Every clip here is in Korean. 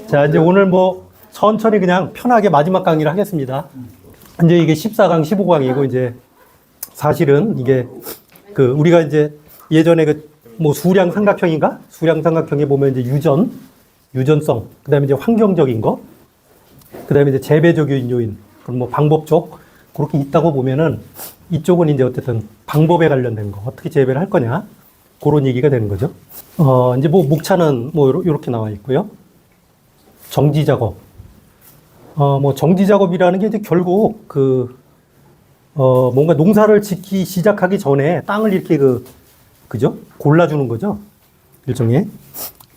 자, 이제 오늘 뭐 천천히 그냥 편하게 마지막 강의를 하겠습니다. 이제 이게 14강, 15강이고 이제 사실은 이게 그 우리가 이제 예전에 그 뭐 수량 삼각형인가? 수량 삼각형에 보면 이제 유전성, 그다음에 이제 환경적인 거, 그다음에 이제 재배적인 요인, 그럼 뭐 방법적 그렇게 있다고 보면은 이쪽은 이제 어쨌든 방법에 관련된 거, 어떻게 재배를 할 거냐, 그런 얘기가 되는 거죠. 이제 뭐 목차는 뭐 요렇게 나와 있고요. 정지 작업. 뭐 정지 작업이라는 게 이제 결국 뭔가 농사를 짓기 시작하기 전에 땅을 이렇게 그죠? 골라주는 거죠. 일종의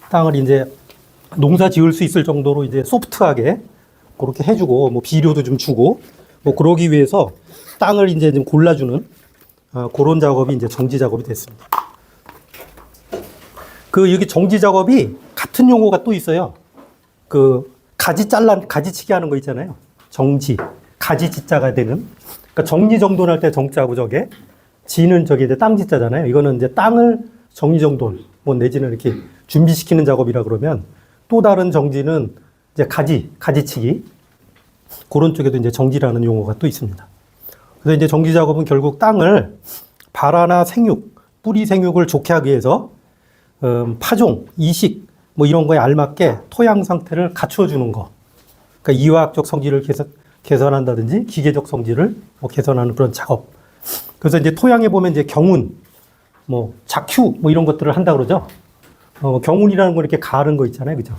땅을 이제 농사 지을 수 있을 정도로 이제 소프트하게 그렇게 해주고, 뭐 비료도 좀 주고, 뭐 그러기 위해서 땅을 이제 좀 골라주는 그런 작업이 이제 정지 작업이 됐습니다. 여기 정지 작업이 같은 용어가 또 있어요. 가지치기 하는 거 있잖아요. 정지. 가지 짓자가 되는. 그러니까 정리정돈할 때 정자고 저게. 지는 저게 이제 땅 짓자잖아요. 이거는 이제 땅을 정리정돈, 뭐 내지는 이렇게 준비시키는 작업이라 그러면 또 다른 정지는 이제 가지치기. 그런 쪽에도 이제 정지라는 용어가 또 있습니다. 그래서 이제 정지 작업은 결국 땅을 발화나 생육, 뿌리 생육을 좋게 하기 위해서 파종, 이식, 뭐 이런 거에 알맞게 토양 상태를 갖추어주는 거. 그러니까 이화학적 성질을 개선한다든지 기계적 성질을 뭐 개선하는 그런 작업. 그래서 이제 토양에 보면 이제 경운, 뭐 작휴, 뭐 이런 것들을 한다 그러죠. 경운이라는 거 이렇게 가는 거 있잖아요. 그죠?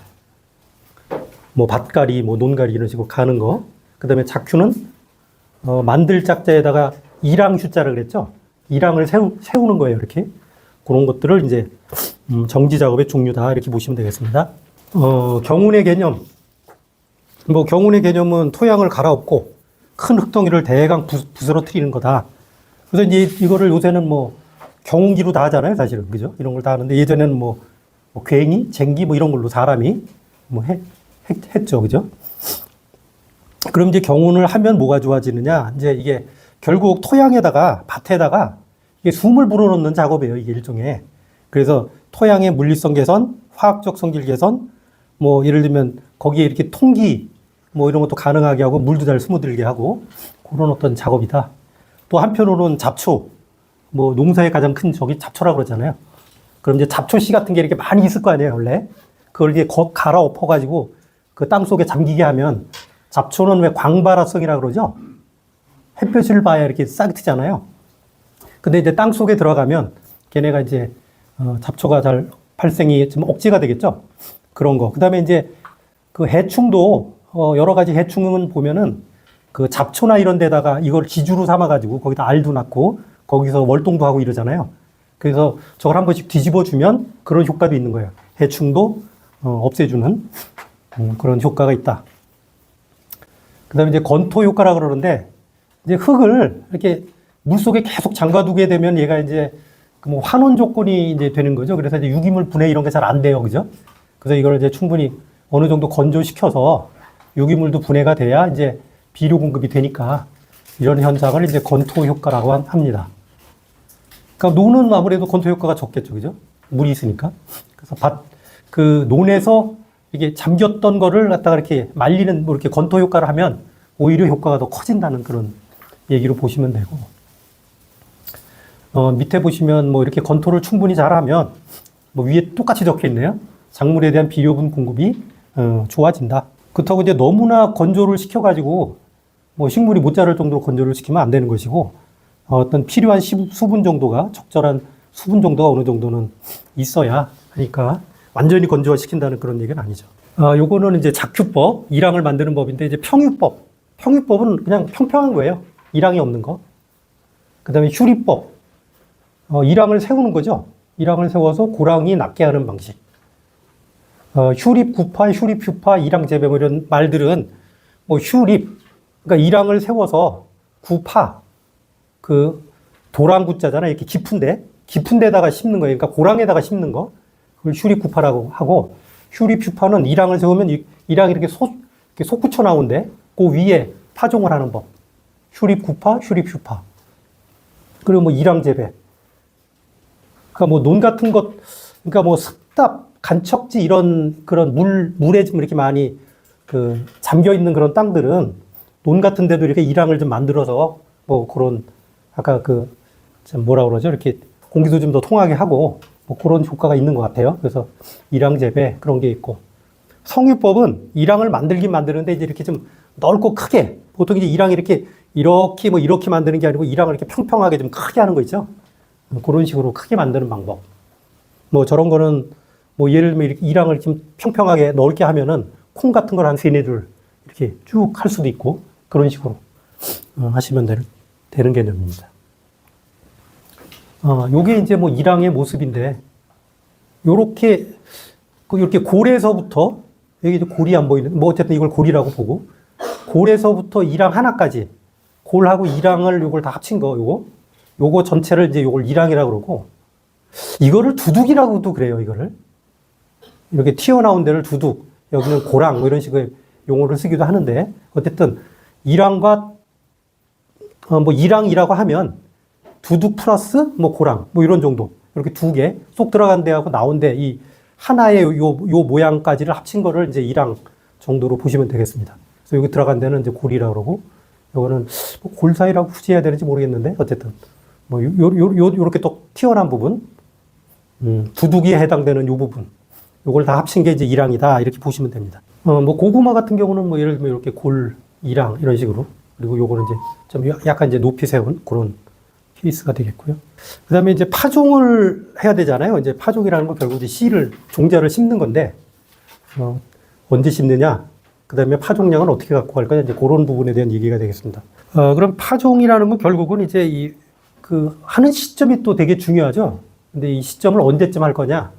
뭐 밭가리, 뭐 논가리 이런 식으로 가는 거. 그 다음에 작휴는 만들 짝자에다가 이랑휴자를 그랬죠. 이랑을 세우는 거예요. 이렇게. 그런 것들을 이제 정지 작업의 종류다 이렇게 보시면 되겠습니다. 경운의 개념. 뭐 경운의 개념은 토양을 갈아엎고 큰 흙덩이를 대강 부스러뜨리는 거다. 그래서 이제 이거를 요새는 뭐 경운기로 다 하잖아요, 사실은. 그죠? 이런 걸 다 하는데 예전에는 뭐 괭이, 쟁기 뭐 이런 걸로 사람이 뭐 했죠. 그죠? 그럼 이제 경운을 하면 뭐가 좋아지느냐? 이제 이게 결국 토양에다가 밭에다가 이게 숨을 불어넣는 작업이에요. 이게 일종의. 그래서 토양의 물리성 개선, 화학적 성질 개선, 뭐 예를 들면 거기에 이렇게 통기 뭐 이런 것도 가능하게 하고 물도 잘 스며들게 하고 그런 어떤 작업이다. 또 한편으로는 잡초, 뭐 농사의 가장 큰 적이 잡초라고 그러잖아요. 그럼 이제 잡초씨 같은 게 이렇게 많이 있을 거 아니에요, 원래. 그걸 이제 갈아엎어가지고 그 땅 속에 잠기게 하면 잡초는 왜 광발화성이라고 그러죠? 햇볕을 봐야 이렇게 싹 트잖아요. 근데 이제 땅 속에 들어가면 걔네가 이제 잡초가 잘 발생이 좀 억제가 되겠죠? 그런 거. 그 다음에 이제 그 해충도 여러 가지 해충은 보면은 그 잡초나 이런 데다가 이걸 기주로 삼아가지고 거기다 알도 낳고 거기서 월동도 하고 이러잖아요. 그래서 저걸 한 번씩 뒤집어 주면 그런 효과도 있는 거예요. 해충도 없애주는 그런 효과가 있다. 그 다음에 이제 건토 효과라 그러는데 이제 흙을 이렇게 물 속에 계속 잠가두게 되면 얘가 이제 뭐 환원 조건이 이제 되는 거죠. 그래서 이제 유기물 분해 이런 게 잘 안 돼요. 그죠? 그래서 이걸 이제 충분히 어느 정도 건조시켜서 유기물도 분해가 돼야 이제 비료 공급이 되니까 이런 현상을 이제 건토 효과라고 합니다. 그러니까 논은 아무래도 건토 효과가 적겠죠. 그죠? 물이 있으니까. 그래서 논에서 이게 잠겼던 거를 갖다가 이렇게 말리는 뭐 이렇게 건토 효과를 하면 오히려 효과가 더 커진다는 그런 얘기로 보시면 되고. 밑에 보시면 뭐 이렇게 건토를 충분히 잘하면 뭐 위에 똑같이 적혀 있네요. 작물에 대한 비료분 공급이 좋아진다. 그렇다고 이제 너무나 건조를 시켜가지고 뭐 식물이 못 자랄 정도로 건조를 시키면 안 되는 것이고 어떤 필요한 수분 정도가 적절한 수분 정도가 어느 정도는 있어야 하니까 완전히 건조화 시킨다는 그런 얘기는 아니죠. 요거는 이제 작휴법, 이랑을 만드는 법인데 이제 평유법. 평유법은 그냥 평평한 거예요. 이랑이 없는 거. 그 다음에 휴리법. 이랑을 세우는 거죠. 이랑을 세워서 고랑이 낫게 하는 방식. 휴립 구파, 휴립 휴파, 이랑 재배 뭐 이런 말들은 뭐 휴립, 그러니까 이랑을 세워서 구파, 도랑구자잖아요. 이렇게 깊은 데다가 심는 거예요. 그러니까 고랑에다가 심는 거. 그걸 휴립 구파라고 하고, 휴립 휴파는 이랑을 세우면 이랑이 이렇게 솟구쳐 나오는데 그 위에 파종을 하는 법. 휴립 구파, 휴립 휴파. 그리고 뭐 이랑 재배. 그러니까 뭐 논 같은 것, 그러니까 뭐 습답, 간척지 이런 그런 물에 좀 이렇게 많이 그 잠겨 있는 그런 땅들은 논 같은 데도 이렇게 일항을 좀 만들어서 뭐 그런 아까 그 참 뭐라 그러죠? 이렇게 공기도 좀 더 통하게 하고 뭐 그런 효과가 있는 것 같아요. 그래서 일항 재배 그런 게 있고 성유법은 일항을 만들긴 만드는데 이제 이렇게 좀 넓고 크게 보통 이제 일항이 이렇게 뭐 이렇게 만드는 게 아니고 일항을 이렇게 평평하게 좀 크게 하는 거 있죠. 그런 식으로 크게 만드는 방법. 뭐 저런 거는 뭐 예를 들면 이렇게 일항을 좀 평평하게 넓게 하면은 콩 같은 걸 한 세네 줄 이렇게 쭉 할 수도 있고 그런 식으로 하시면 되는 개념입니다. 요게 이제 뭐 일항의 모습인데 요렇게 이렇게 골에서부터 여기 이제 골이 안 보이는 뭐 어쨌든 이걸 골이라고 보고 골에서부터 일항 하나까지 골하고 일항을 요걸 다 합친 거 요거 전체를 이제 요걸 일항이라고 그러고 이거를 두둑이라고도 그래요. 이거를 이렇게 튀어나온 데를 두둑 여기는 고랑 뭐 이런 식의 용어를 쓰기도 하는데 어쨌든 일항과 뭐 일항이라고 하면 두둑 플러스 뭐 고랑 뭐 이런 정도 이렇게 두 개 쏙 들어간 데하고 나온 데 이 하나의 요 모양까지를 합친 거를 이제 일항 정도로 보시면 되겠습니다. 그래서 여기 들어간 데는 이제 골이라고 그러고 요거는 뭐 골 사이라고 굳이 해야 되는지 모르겠는데 어쨌든 뭐 요렇게 또 튀어나온 부분 두둑이에 해당되는 요 부분 요걸 다 합친 게 이제 일항이다 이렇게 보시면 됩니다. 뭐 고구마 같은 경우는 뭐 예를 들면 이렇게 골 일항 이런 식으로 그리고 요거는 이제 좀 약간 이제 높이 세운 그런 케이스가 되겠고요. 그 다음에 이제 파종을 해야 되잖아요. 이제 파종이라는 건 결국 이제 씨를, 종자를 심는 건데, 언제 심느냐, 그 다음에 파종량은 어떻게 갖고 갈 거냐, 이제 그런 부분에 대한 얘기가 되겠습니다. 그럼 파종이라는 건 결국은 이제 하는 시점이 또 되게 중요하죠. 근데 이 시점을 언제쯤 할 거냐.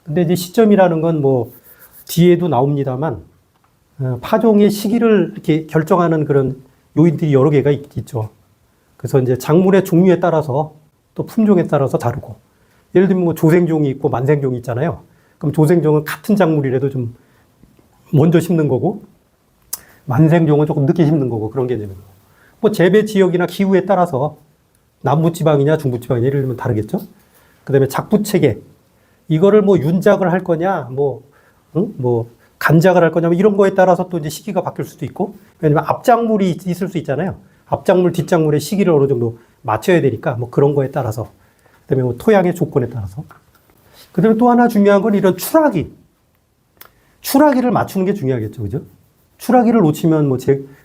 근데 이제 시점이라는 건 뭐, 뒤에도 나옵니다만, 파종의 시기를 이렇게 결정하는 그런 요인들이 여러 개가 있죠. 그래서 이제 작물의 종류에 따라서 또 품종에 따라서 다르고 예를 들면 뭐 조생종이 있고 만생종이 있잖아요. 그럼 조생종은 같은 작물이라도 좀 먼저 심는 거고 만생종은 조금 늦게 심는 거고 그런 개념이고 뭐 재배 지역이나 기후에 따라서 남부지방이냐 중부지방이냐 예를 들면 다르겠죠. 그 다음에 작부체계 이거를 뭐 윤작을 할 거냐 뭐 간작을 할 거냐 뭐 이런 거에 따라서 또 이제 시기가 바뀔 수도 있고 왜냐면 앞작물이 있을 수 있잖아요. 앞작물, 뒷작물의 시기를 어느 정도 맞춰야 되니까 뭐 그런 거에 따라서 그다음에 뭐 토양의 조건에 따라서 그다음에 또 하나 중요한 건 이런 출하기를 맞추는 게 중요하겠죠, 그죠? 출하기를 놓치면 뭐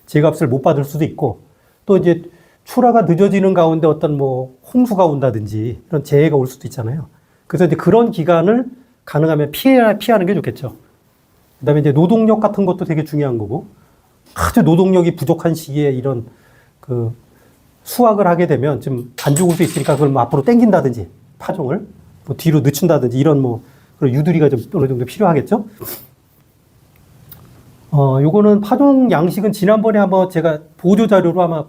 제값을 못 받을 수도 있고 또 이제 출하가 늦어지는 가운데 어떤 뭐 홍수가 온다든지 이런 재해가 올 수도 있잖아요. 그래서 이제 그런 기간을 가능하면 피하는 게 좋겠죠. 그다음에 이제 노동력 같은 것도 되게 중요한 거고 아주 노동력이 부족한 시기에 이런 수확을 하게 되면 좀 안 죽을 수 있으니까 그걸 뭐 앞으로 당긴다든지 파종을 뭐 뒤로 늦춘다든지 이런 뭐 그런 유두리가 좀 어느 정도 필요하겠죠. 요거는 파종 양식은 지난번에 한번 제가 보조 자료로 아마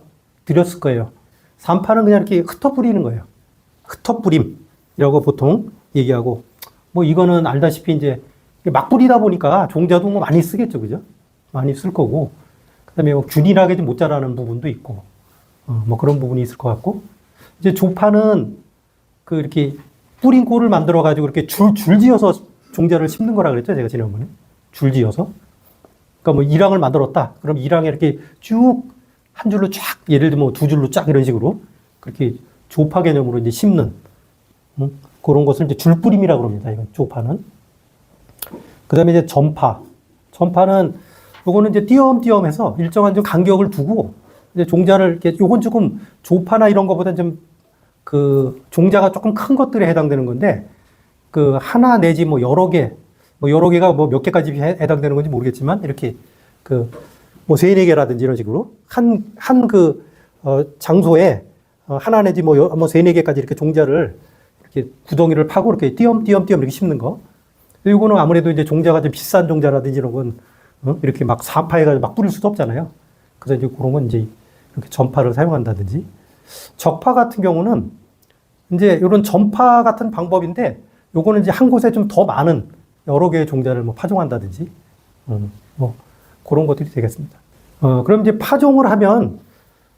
드렸을 거예요. 산파는 그냥 이렇게 흩어 뿌리는 거예요. 흩어 뿌림이라고 보통 얘기하고 뭐 이거는 알다시피 이제 막 뿌리다 보니까 종자도 뭐 많이 쓰겠죠, 그죠? 많이 쓸 거고. 그다음에 뭐 균일하게 좀 못 자라는 부분도 있고, 뭐 그런 부분이 있을 것 같고, 이제 조파는 이렇게 뿌린 꼴을 만들어가지고 이렇게 줄지어서 종자를 심는 거라 그랬죠, 제가 지난번에. 줄지어서. 그러니까 뭐 일항을 만들었다. 그럼 일항에 이렇게 쭉 한 줄로 쫙, 예를 들면 두 줄로 쫙 이런 식으로 그렇게 조파 개념으로 이제 심는, 그런 것을 이제 줄뿌림이라고 합니다, 이건 조파는. 그 다음에 이제 전파. 전파는 요거는 이제 띄엄띄엄해서 일정한 좀 간격을 두고 이제 종자를 이렇게 요건 조금 조파나 이런 거보다 좀 종자가 조금 큰 것들에 해당되는 건데 하나 내지 뭐 여러 개가 뭐 몇 개까지 해당되는 건지 모르겠지만 이렇게 뭐 세네 개라든지 이런 식으로 장소에 하나 내지 뭐 세네 개까지 이렇게 종자를 이렇게 구덩이를 파고 이렇게 띄엄띄엄 이렇게 심는 거. 이거는 아무래도 이제 종자가 좀 비싼 종자라든지 이런 건 이렇게 막 사파해가지고 막 뿌릴 수도 없잖아요. 그래서 이제 그런 건 이제 이렇게 전파를 사용한다든지. 적파 같은 경우는 이제 이런 전파 같은 방법인데 요거는 이제 한 곳에 좀 더 많은 여러 개의 종자를 뭐 파종한다든지 뭐 그런 것들이 되겠습니다. 그럼 이제 파종을 하면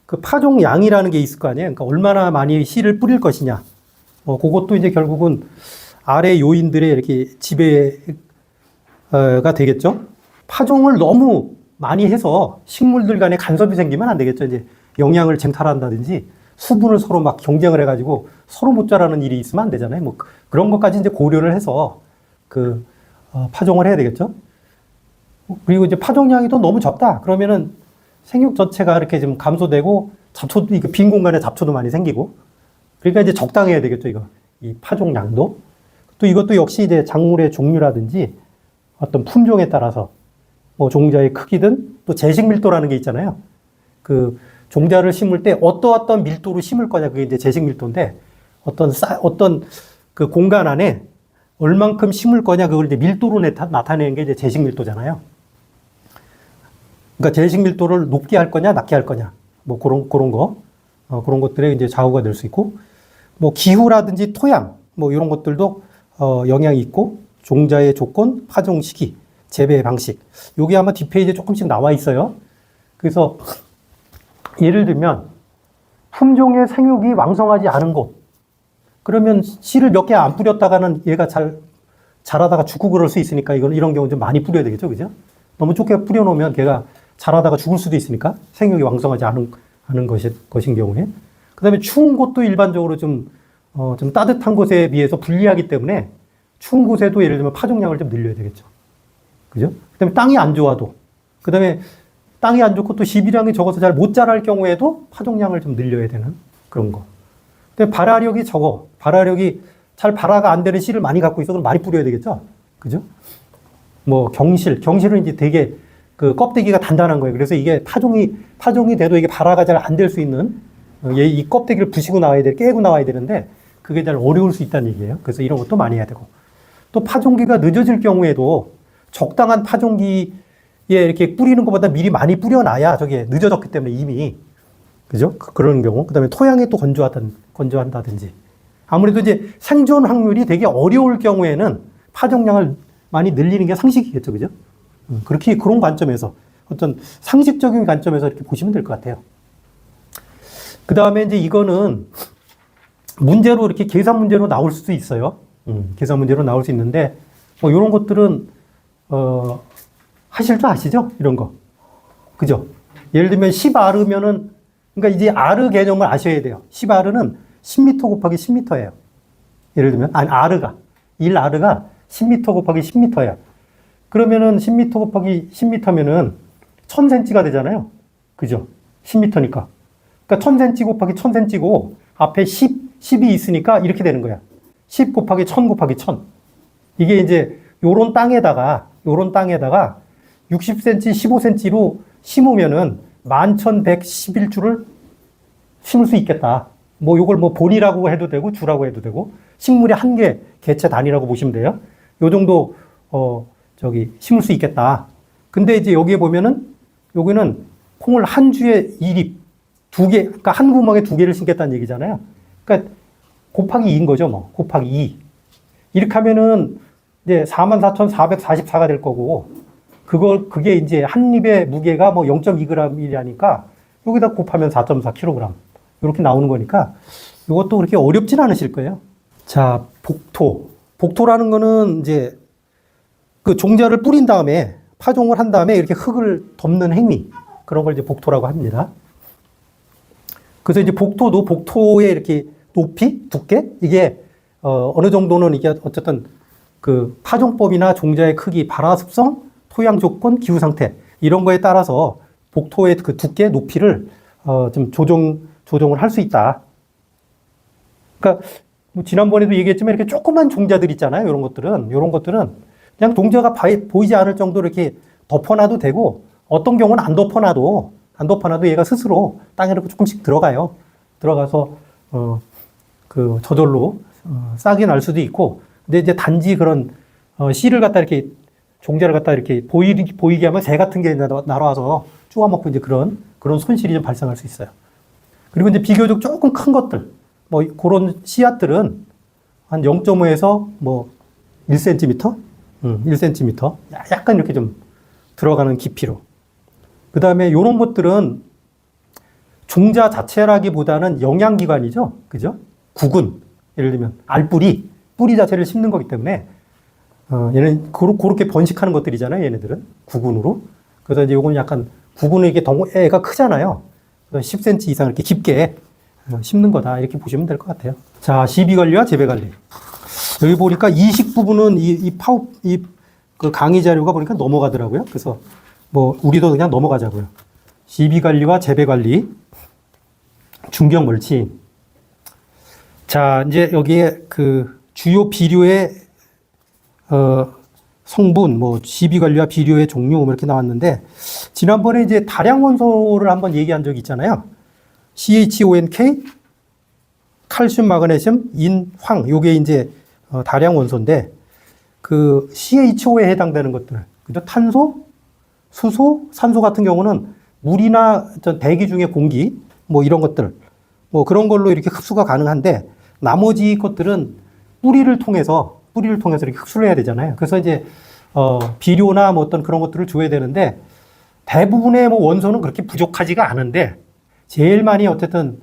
그 파종량이라는 게 있을 거 아니에요. 그러니까 얼마나 많이 씨를 뿌릴 것이냐. 그것도 이제 결국은 아래 요인들의 이렇게 지배가 되겠죠. 파종을 너무 많이 해서 식물들 간에 간섭이 생기면 안 되겠죠. 이제 영양을 쟁탈한다든지 수분을 서로 막 경쟁을 해가지고 서로 못 자라는 일이 있으면 안 되잖아요. 뭐 그런 것까지 이제 고려를 해서 파종을 해야 되겠죠. 그리고 이제 파종량이 또 너무 적다. 그러면은 생육 전체가 이렇게 좀 감소되고 잡초도, 빈 공간에 잡초도 많이 생기고. 그러니까 이제 적당해야 되겠죠, 이거. 이 파종량도. 또 이것도 역시 이제 작물의 종류라든지 어떤 품종에 따라서 뭐 종자의 크기든 또 재식 밀도라는 게 있잖아요. 그 종자를 심을 때 어떤 밀도로 심을 거냐, 그게 이제 재식 밀도인데 어떤 그 공간 안에 얼만큼 심을 거냐, 그걸 이제 밀도로 나타내는 게 이제 재식 밀도잖아요. 그러니까 재식 밀도를 높게 할 거냐, 낮게 할 거냐, 뭐 그런 것들에 이제 좌우가 될 수 있고, 뭐 기후라든지 토양, 뭐 이런 것들도 영향이 있고, 종자의 조건, 파종 시기, 재배 방식. 요게 아마 뒷페이지에 조금씩 나와 있어요. 그래서 예를 들면 품종의 생육이 왕성하지 않은 곳. 그러면 씨를 몇 개 안 뿌렸다가는 얘가 자라다가 죽고 그럴 수 있으니까 이런 경우는 좀 많이 뿌려야 되겠죠. 그죠? 너무 좁게 뿌려놓으면 걔가 자라다가 죽을 수도 있으니까 생육이 왕성하지 않은 것인 경우에. 그 다음에 추운 곳도 일반적으로 좀 따뜻한 곳에 비해서 불리하기 때문에 추운 곳에도 예를 들면 파종량을 좀 늘려야 되겠죠. 그죠? 그 다음에 땅이 안 좋아도. 그 다음에 땅이 안 좋고 또 시비량이 적어서 잘 못 자랄 경우에도 파종량을 좀 늘려야 되는 그런 거. 근데 발화력이 적어. 발화력이 잘 발화가 안 되는 씨를 많이 갖고 있어. 그럼 많이 뿌려야 되겠죠? 그죠? 뭐 경실은 이제 되게 그 껍데기가 단단한 거예요. 그래서 이게 파종이 돼도 이게 발화가 잘 안 될 수 있는 이 껍데기를 부시고 나와야 깨고 나와야 되는데 그게 잘 어려울 수 있다는 얘기예요. 그래서 이런 것도 많이 해야 되고. 또 파종기가 늦어질 경우에도 적당한 파종기에 이렇게 뿌리는 것보다 미리 많이 뿌려놔야 저게 늦어졌기 때문에 이미. 그죠? 그런 경우. 그 다음에 토양이 또 건조한다든지. 아무래도 이제 생존 확률이 되게 어려울 경우에는 파종량을 많이 늘리는 게 상식이겠죠. 그죠? 그런 관점에서 어떤 상식적인 관점에서 이렇게 보시면 될 것 같아요. 그 다음에 이제 이거는 문제로 이렇게 계산 문제로 나올 수도 있어요. 계산 문제로 나올 수 있는데, 뭐 이런 것들은, 하실 줄 아시죠? 이런 거. 그죠? 예를 들면 10R면은, 그러니까 이제 R 개념을 아셔야 돼요. 10R는 10m 곱하기 10m예요. 예를 들면, R가, 1R가 10m 곱하기 10m예요. 그러면은 10m 곱하기 10m면은 1000cm가 되잖아요. 그죠? 10m니까. 그러니까 1000cm 곱하기 1000cm고 앞에 10이 있으니까 이렇게 되는 거야. 10 곱하기 1000 곱하기 1000. 이게 이제 요런 땅에다가 60cm, 15cm로 심으면은 11,111주를 심을 수 있겠다. 뭐 요걸 뭐 본이라고 해도 되고 주라고 해도 되고 식물의 한 개 개체 단위라고 보시면 돼요. 요 정도 심을 수 있겠다. 근데 이제 여기에 보면은 여기는 콩을 한 주에 2립, 2개, 그러니까 한 구멍에 2개를 심겠다는 얘기잖아요. 그러니까 곱하기 2인 거죠, 뭐. 곱하기 2. 이렇게 하면은 이제 44,444가 될 거고, 그게 이제 한 입의 무게가 뭐 0.2g이라니까 여기다 곱하면 4.4kg. 이렇게 나오는 거니까 이것도 그렇게 어렵진 않으실 거예요. 자, 복토. 복토라는 거는 이제 그 종자를 뿌린 다음에 파종을 한 다음에 이렇게 흙을 덮는 행위. 그런 걸 이제 복토라고 합니다. 그래서 이제 복토도 복토의 이렇게 높이, 두께? 이게, 어느 정도는 이게 어쨌든 그 파종법이나 종자의 크기, 발화 습성, 토양 조건, 기후 상태, 이런 거에 따라서 복토의 그 두께, 높이를, 좀 조정을 할 수 있다. 그러니까, 뭐 지난번에도 얘기했지만 이렇게 조그만 종자들 있잖아요. 이런 것들은 그냥 종자가 보이지 않을 정도로 이렇게 덮어놔도 되고, 어떤 경우는 안 덮어놔도 얘가 스스로 땅에 이렇게 조금씩 들어가요. 들어가서, 저절로, 싹이 날 수도 있고, 근데 이제 단지 그런, 씨를 갖다 이렇게, 종자를 갖다 이렇게 보이게 하면 새 같은 게 날아와서 쪼아먹고 이제 그런 손실이 좀 발생할 수 있어요. 그리고 이제 비교적 조금 큰 것들, 뭐, 그런 씨앗들은 한 0.5에서 뭐, 1cm? 1cm. 약간 이렇게 좀 들어가는 깊이로. 그 다음에 요런 것들은 종자 자체라기보다는 영양기관이죠. 그죠? 구근. 예를 들면 알뿌리. 뿌리 자체를 씹는 거기 때문에 얘는 그렇게 번식하는 것들이잖아요. 얘네들은 구근으로. 그래서 이제 요건 약간 구근은 이게 애가 크잖아요. 그래서 10cm 이상 이렇게 깊게 씹는 거다 이렇게 보시면 될 것 같아요. 자, 시비관리와 재배관리. 여기 보니까 이식 부분은 그 강의 자료가 보니까 넘어가더라고요. 그래서 뭐 우리도 그냥 넘어가자고요. 시비관리와 재배관리, 중경 멀칭. 자, 이제 여기에 그 주요 비료의 성분, 뭐 시비관리와 비료의 종류 뭐 이렇게 나왔는데 지난번에 이제 다량 원소를 한번 얘기한 적이 있잖아요. CHONK, 칼슘, 마그네슘, 인, 황. 요게 이제 다량 원소인데 그 CHO에 해당되는 것들. 그죠? 탄소, 수소, 산소 같은 경우는 물이나 대기 중에 공기 뭐 이런 것들 뭐 그런 걸로 이렇게 흡수가 가능한데 나머지 것들은 뿌리를 통해서 이렇게 흡수를 해야 되잖아요. 그래서 이제 비료나 뭐 어떤 그런 것들을 줘야 되는데 대부분의 뭐 원소는 그렇게 부족하지가 않은데 제일 많이 어쨌든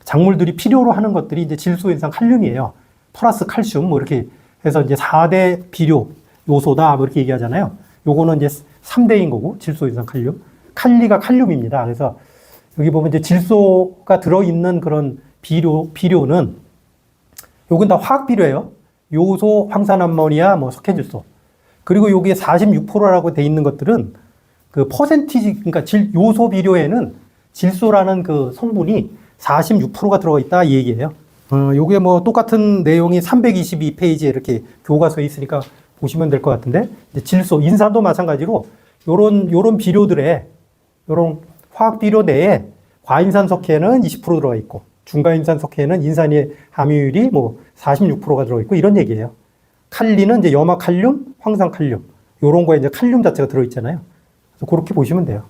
작물들이 필요로 하는 것들이 이제 질소인산 칼륨이에요. 플러스 칼슘 뭐 이렇게 해서 이제 4대 비료 요소다 뭐 이렇게 얘기하잖아요. 요거는 이제 3대인 거고 질소인산 칼륨. 칼리가 칼륨입니다. 그래서 여기 보면 이제 질소가 들어있는 그런 비료는 요건 다 화학 비료예요. 요소, 황산암모니아, 뭐 석회질소. 그리고 여기에 46%라고 돼 있는 것들은 그 퍼센티지, 그러니까 요소 비료에는 질소라는 그 성분이 46%가 들어가 있다 이 얘기예요. 요게 뭐 똑같은 내용이 322페이지에 이렇게 교과서에 있으니까 보시면 될 것 같은데, 이제 질소, 인산도 마찬가지로 요런 비료들에, 요런 화학 비료 내에 과인산 석회는 20% 들어가 있고, 중과인산 석회는 인산의 함유율이 뭐 46%가 들어가 있고, 이런 얘기예요. 칼리는 이제 염화칼륨, 황산칼륨, 요런 거에 이제 칼륨 자체가 들어있잖아요. 그래서 그렇게 보시면 돼요.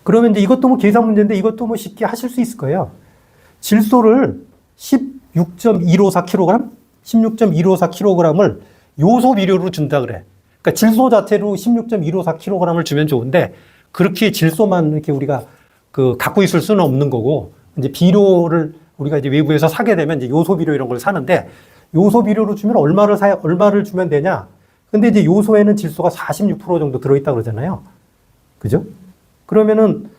그러면 이제 이것도 뭐 계산 문제인데 이것도 뭐 쉽게 하실 수 있을 거예요. 질소를 16.154kg? 16.154kg을 요소 비료로 준다 그래. 그러니까 질소 자체로 16.154kg을 주면 좋은데 그렇게 질소만 이렇게 우리가 갖고 있을 수는 없는 거고, 이제 비료를 우리가 이제 외부에서 사게 되면 이제 요소 비료 이런 걸 사는데 요소 비료로 주면 얼마를 주면 되냐? 근데 이제 요소에는 질소가 46% 정도 들어있다 그러잖아요. 그죠? 그러면은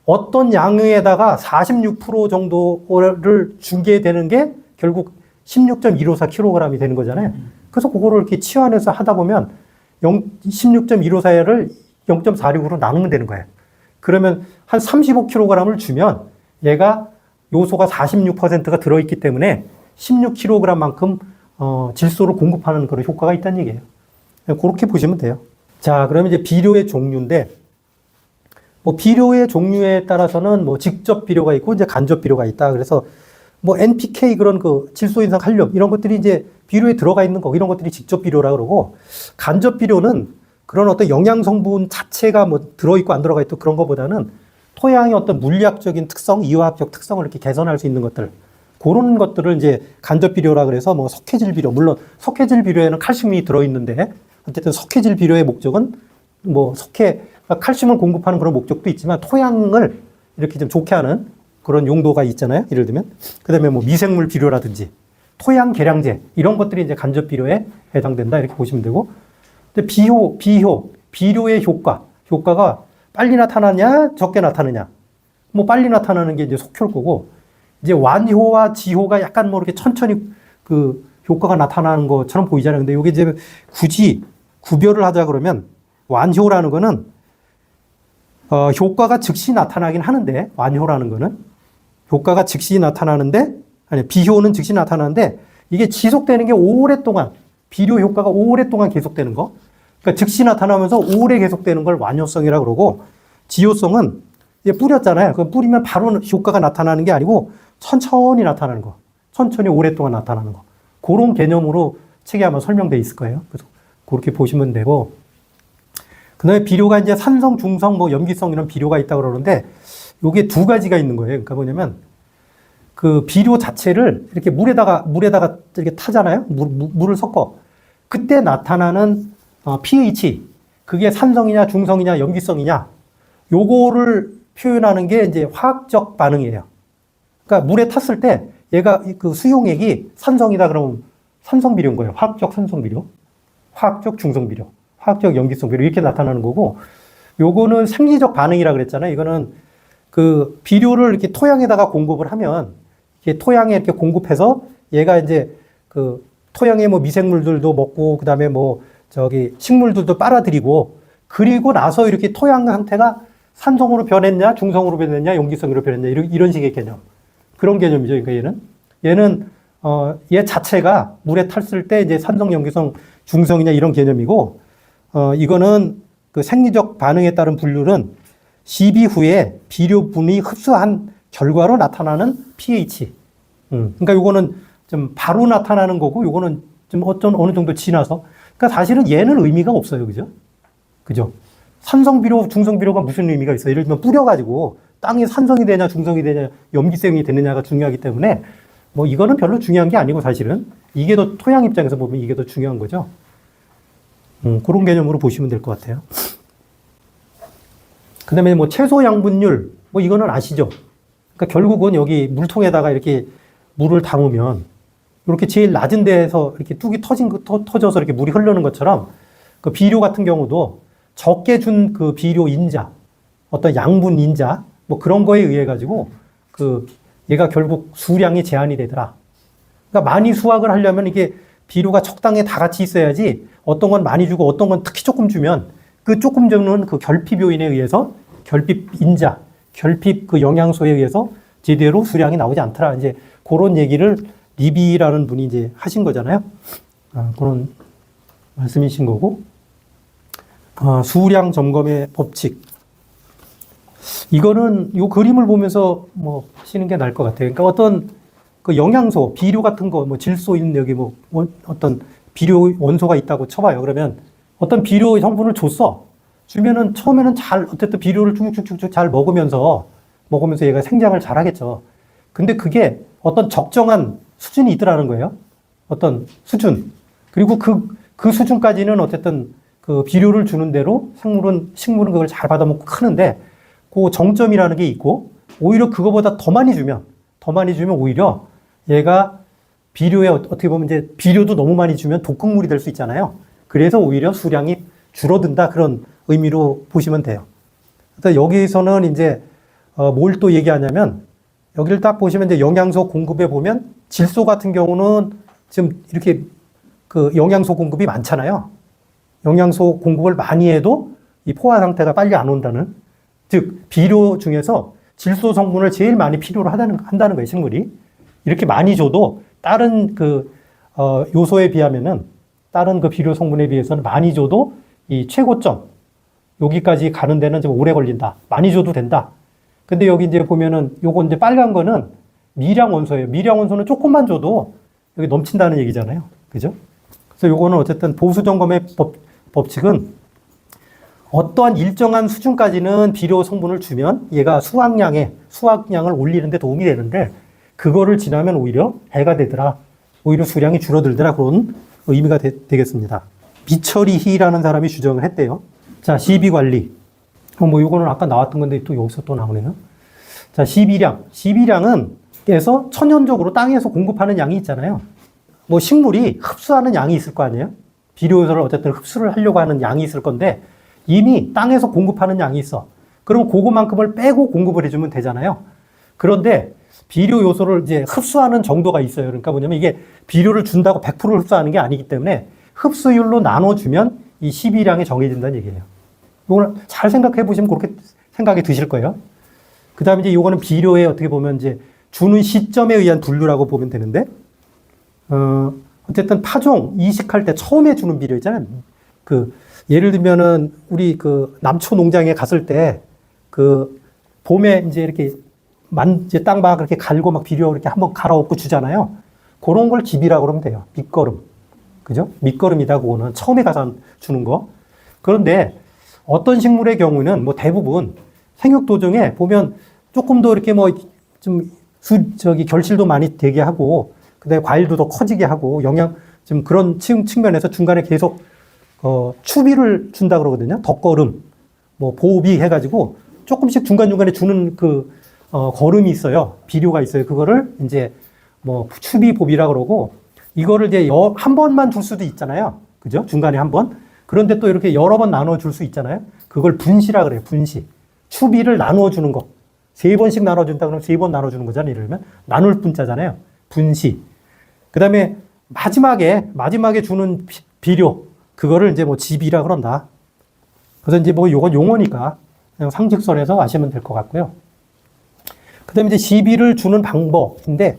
어떤 양에다가 46% 정도를 주게 되는 게 결국 16.154kg이 되는 거잖아요. 그래서 그거를 이렇게 치환해서 하다 보면 16.154를 0.46으로 나누면 되는 거예요. 그러면 한 35kg을 주면 얘가 요소가 46%가 들어있기 때문에 16kg만큼 질소를 공급하는 그런 효과가 있다는 얘기예요. 그렇게 보시면 돼요. 자, 그러면 이제 비료의 종류인데, 뭐 비료의 종류에 따라서는 뭐 직접 비료가 있고 이제 간접 비료가 있다. 그래서 뭐 NPK 그런 그 질소인산 칼륨 이런 것들이 이제 비료에 들어가 있는 거 이런 것들이 직접 비료라 그러고, 간접 비료는 그런 어떤 영양 성분 자체가 뭐 들어있고 안 들어가 있고 그런 것보다는 토양의 어떤 물리학적인 특성, 이화학적 특성을 이렇게 개선할 수 있는 것들, 그런 것들을 이제 간접 비료라 그래서 뭐 석회질 비료, 물론 석회질 비료에는 칼슘이 들어있는데 어쨌든 석회질 비료의 목적은 뭐 칼슘을 공급하는 그런 목적도 있지만 토양을 이렇게 좀 좋게 하는 그런 용도가 있잖아요. 예를 들면 그 다음에 뭐 미생물 비료라든지 토양 계량제 이런 것들이 이제 간접 비료에 해당된다 이렇게 보시면 되고, 근데 비료의 효과가 빨리 나타나냐 적게 나타나냐, 뭐 빨리 나타나는 게 이제 속효일 거고, 이제 완효와 지효가 약간 뭐 이렇게 천천히 그 효과가 나타나는 것처럼 보이잖아요. 근데 이게 이제 굳이 구별을 하자 그러면 완효라는 거는 효과가 즉시 나타나긴 하는데, 완효라는 거는 효과가 즉시 나타나는데, 아니 비효는 즉시 나타나는데 이게 지속되는 게 오랫동안, 비료 효과가 오랫동안 계속되는 거, 그러니까 즉시 나타나면서 오래 계속되는 걸 완효성이라고 그러고, 지효성은 이제 뿌렸잖아요. 그 뿌리면 바로 효과가 나타나는 게 아니고 천천히 나타나는 거, 천천히 오랫동안 나타나는 거, 그런 개념으로 책에 아마 설명되어 있을 거예요. 그래서 그렇게 보시면 되고, 그 다음에 비료가 이제 산성, 중성, 뭐 염기성 이런 비료가 있다고 그러는데 요게 두 가지가 있는 거예요. 그러니까 뭐냐면 그 비료 자체를 이렇게 물에다가 이렇게 타잖아요. 물을 섞어. 그때 나타나는 pH, 그게 산성이냐, 중성이냐, 염기성이냐, 요거를 표현하는 게 이제 화학적 반응이에요. 그러니까 물에 탔을 때 얘가 그 수용액이 산성이다 그러면 산성 비료인 거예요. 화학적 산성 비료, 화학적 중성 비료, 화학적 염기성 비료 이렇게 나타나는 거고, 요거는 생리적 반응이라 그랬잖아요. 이거는 그 비료를 이렇게 토양에다가 공급을 하면 이렇게 토양에 이렇게 공급해서 얘가 이제 그 토양의 뭐 미생물들도 먹고 그다음에 뭐 저기 식물들도 빨아들이고, 그리고 나서 이렇게 토양 상태가 산성으로 변했냐, 중성으로 변했냐, 염기성으로 변했냐 이런 식의 개념. 그런 개념이죠. 그러니까 얘는 얘 자체가 물에 탔을 때 이제 산성, 염기성, 중성이냐 이런 개념이고, 이거는 그 생리적 반응에 따른 분류는 시비 후에 비료분이 흡수한 결과로 나타나는 pH. 그러니까 요거는 좀 바로 나타나는 거고, 요거는 좀 어느 정도 지나서. 그러니까 사실은 얘는 의미가 없어요. 그죠? 그죠? 산성 비료, 중성 비료가 무슨 의미가 있어요? 예를 들면 뿌려가지고 땅이 산성이 되냐, 중성이 되냐, 염기성이 되느냐가 중요하기 때문에 뭐 이거는 별로 중요한 게 아니고, 사실은 이게 더 토양 입장에서 보면 이게 더 중요한 거죠. 그런 개념으로 보시면 될 것 같아요. 그 다음에 뭐 채소 양분율, 뭐 이거는 아시죠? 그러니까 결국은 여기 물통에다가 이렇게 물을 담으면 이렇게 제일 낮은 데에서 이렇게 뚝이 터져서 이렇게 물이 흐르는 것처럼, 그 비료 같은 경우도 적게 준 그 비료 인자, 어떤 양분 인자, 뭐 그런 거에 의해 가지고 그 얘가 결국 수량이 제한이 되더라. 그러니까 많이 수확을 하려면 이게 비료가 적당히 다 같이 있어야지, 어떤 건 많이 주고 어떤 건 특히 조금 주면 그 조금 주는 그 결핍 요인에 의해서, 결핍 인자, 결핍 그 영양소에 의해서 제대로 수량이 나오지 않더라. 이제 그런 얘기를 리비라는 분이 이제 하신 거잖아요. 그런 말씀이신 거고, 수량 점검의 법칙. 이거는 요 그림을 보면서 뭐 하시는 게 나을 것 같아요. 그러니까 어떤 그 영양소, 비료 같은 거, 뭐 질소 있는 여기 뭐 어떤 비료 원소가 있다고 쳐봐요. 그러면 어떤 비료 성분을 줬어. 주면은 처음에는 어쨌든 비료를 쭉쭉쭉쭉 잘 먹으면서 얘가 생장을 잘 하겠죠. 근데 그게 어떤 적정한 수준이 있더라는 거예요. 어떤 수준. 그리고 그 수준까지는 어쨌든 그 비료를 주는 대로 식물은 그걸 잘 받아먹고 크는데, 그 정점이라는 게 있고, 오히려 그거보다 더 많이 주면 오히려 얘가 비료에 어떻게 보면 이제 비료도 너무 많이 주면 독극물이 될 수 있잖아요. 그래서 오히려 수량이 줄어든다, 그런 의미로 보시면 돼요. 그래서 여기서는 이제 뭘 또 얘기하냐면, 여기를 딱 보시면 이제 영양소 공급에 보면 질소 같은 경우는 지금 이렇게 그 영양소 공급이 많잖아요. 영양소 공급을 많이 해도 이 포화 상태가 빨리 안 온다는, 즉 비료 중에서 질소 성분을 제일 많이 필요로 한다는 거예요. 식물이 이렇게 많이 줘도 다른 그 요소에 비하면은, 다른 그 비료 성분에 비해서는 많이 줘도 이 최고점 여기까지 가는 데는 좀 오래 걸린다. 많이 줘도 된다. 근데 여기 이제 보면은 요거 이제 빨간 거는 미량 원소예요. 미량 원소는 조금만 줘도 여기 넘친다는 얘기잖아요. 그죠? 그래서 요거는 어쨌든 보수 점검의 법칙은 어떠한 일정한 수준까지는 비료 성분을 주면 얘가 수확량을 올리는 데 도움이 되는데, 그거를 지나면 오히려 해가 되더라. 오히려 수량이 줄어들더라. 그런 의미가 되겠습니다. 미처리희라는 사람이 주장을 했대요. 자, 시비관리. 뭐 요거는 아까 나왔던 건데 또 여기서 또 나오네요. 자, 시비량은 에서 천연적으로 땅에서 공급하는 양이 있잖아요. 뭐 식물이 흡수하는 양이 있을 거 아니에요? 비료 요소를 어쨌든 흡수를 하려고 하는 양이 있을 건데, 이미 땅에서 공급하는 양이 있어. 그럼 그거만큼을 빼고 공급을 해주면 되잖아요. 그런데 비료 요소를 이제 흡수하는 정도가 있어요. 그러니까 뭐냐면 이게 비료를 준다고 100%를 흡수하는 게 아니기 때문에 흡수율로 나눠주면 이 시비량이 정해진다는 얘기예요. 이걸 잘 생각해 보시면 그렇게 생각이 드실 거예요. 그 다음에 이제 이거는 비료에 어떻게 보면 이제 주는 시점에 의한 분류라고 보면 되는데, 어쨌든 파종, 이식할 때 처음에 주는 비료 있잖아요. 예를 들면은 우리 그 남초 농장에 갔을 때 그 봄에 이제 이렇게 이제 땅 막 이렇게 갈고 막 비료 이렇게 한번 갈아엎고 주잖아요. 그런 걸 집이라고 그러면 돼요. 밑거름. 그죠? 밑거름이다, 그거는. 처음에 가서 주는 거. 그런데 어떤 식물의 경우는 뭐 대부분 생육도정에 보면 조금 더 이렇게 뭐 좀 결실도 많이 되게 하고, 그 다음에 과일도 더 커지게 하고, 좀 그런 측면에서 중간에 계속 추비를 준다 그러거든요. 덧거름, 뭐 보비 해가지고 조금씩 중간중간에 주는 걸음이 있어요. 비료가 있어요. 그거를 이제 뭐 추비법이라 그러고 이거를 이제 한 번만 줄 수도 있잖아요. 그죠? 중간에 한 번. 그런데 또 이렇게 여러 번 나눠 줄 수 있잖아요. 그걸 분시라 그래요. 분시. 추비를 나누어 주는 거. 3번씩 나눠준다 그러면 3번 나눠주는 거잖아요. 예를 들면 나눌 분자잖아요. 분시. 그 다음에 마지막에 주는 비료. 그거를 이제 뭐 집이라 그런다. 그래서 이제 뭐 요건 용어니까 그냥 상식선에서 아시면 될 것 같고요. 그 다음에 이제 시비를 주는 방법인데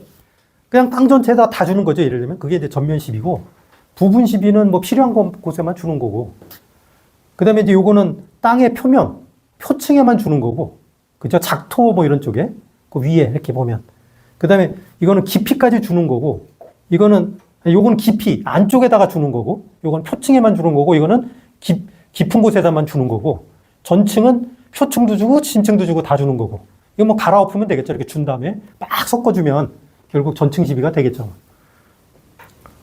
그냥 땅 전체에다 다 주는 거죠. 예를 들면 그게 이제 전면 시비고 부분 시비는 뭐 필요한 곳에만 주는 거고 그 다음에 이제 요거는 땅의 표층에만 주는 거고 그죠? 작토 뭐 이런 쪽에 그 위에 이렇게 보면 그 다음에 이거는 깊이까지 주는 거고 요거는 깊이 안쪽에다가 주는 거고 요건 표층에만 주는 거고 이거는 깊은 곳에다만 주는 거고 전층은 표층도 주고 진층도 주고 다 주는 거고 이거 뭐 갈아엎으면 되겠죠. 이렇게 준 다음에 막 섞어주면 결국 전층 시비가 되겠죠.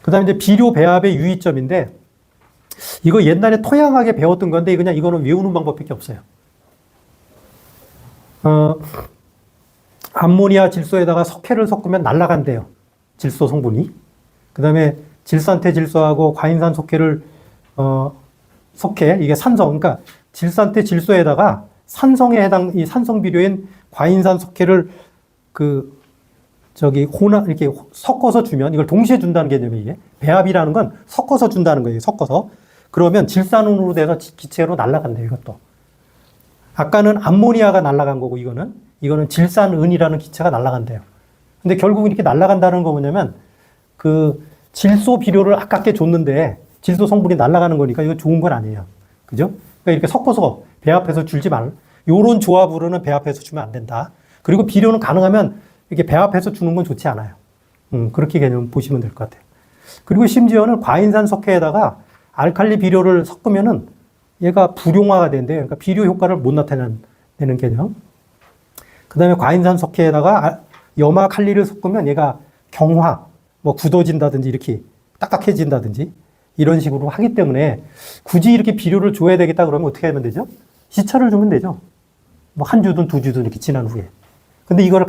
그 다음에 이제 비료 배합의 유의점인데 이거 옛날에 토양학에 배웠던 건데 그냥 이거는 외우는 방법밖에 없어요. 암모니아 질소에다가 석회를 섞으면 날아간대요. 질소 성분이. 그 다음에 질산태 질소하고 과인산 석회를 석회 이게 산성 그러니까 질산태 질소에다가 산성에 해당 이 산성 비료인 과인산 석회를 이렇게 섞어서 주면 이걸 동시에 준다는 개념이 이게 배합이라는 건 섞어서 준다는 거예요. 섞어서 그러면 질산운으로 돼서 기체로 날아간대요. 이것도 아까는 암모니아가 날아간 거고 이거는 질산은이라는 기체가 날아간대요. 근데 결국 이렇게 날아간다는 거 뭐냐면 그 질소 비료를 아깝게 줬는데 질소 성분이 날아가는 거니까 이거 좋은 건 아니에요. 그죠? 그러니까 이렇게 섞어서 배합해서 줄지 말. 요런 조합으로는 배합해서 주면 안 된다. 그리고 비료는 가능하면 이렇게 배합해서 주는 건 좋지 않아요. 그렇게 개념 보시면 될 것 같아요. 그리고 심지어는 과인산 석회에다가 알칼리 비료를 섞으면은 얘가 불용화가 된대요. 그러니까 비료 효과를 못 나타내는 개념. 그 다음에 과인산 석회에다가 염화 칼리를 섞으면 얘가 경화, 뭐 굳어진다든지 이렇게 딱딱해진다든지 이런 식으로 하기 때문에 굳이 이렇게 비료를 줘야 되겠다 그러면 어떻게 하면 되죠? 시차를 주면 되죠. 뭐 한 주든 두 주든 이렇게 지난 후에. 근데 이거를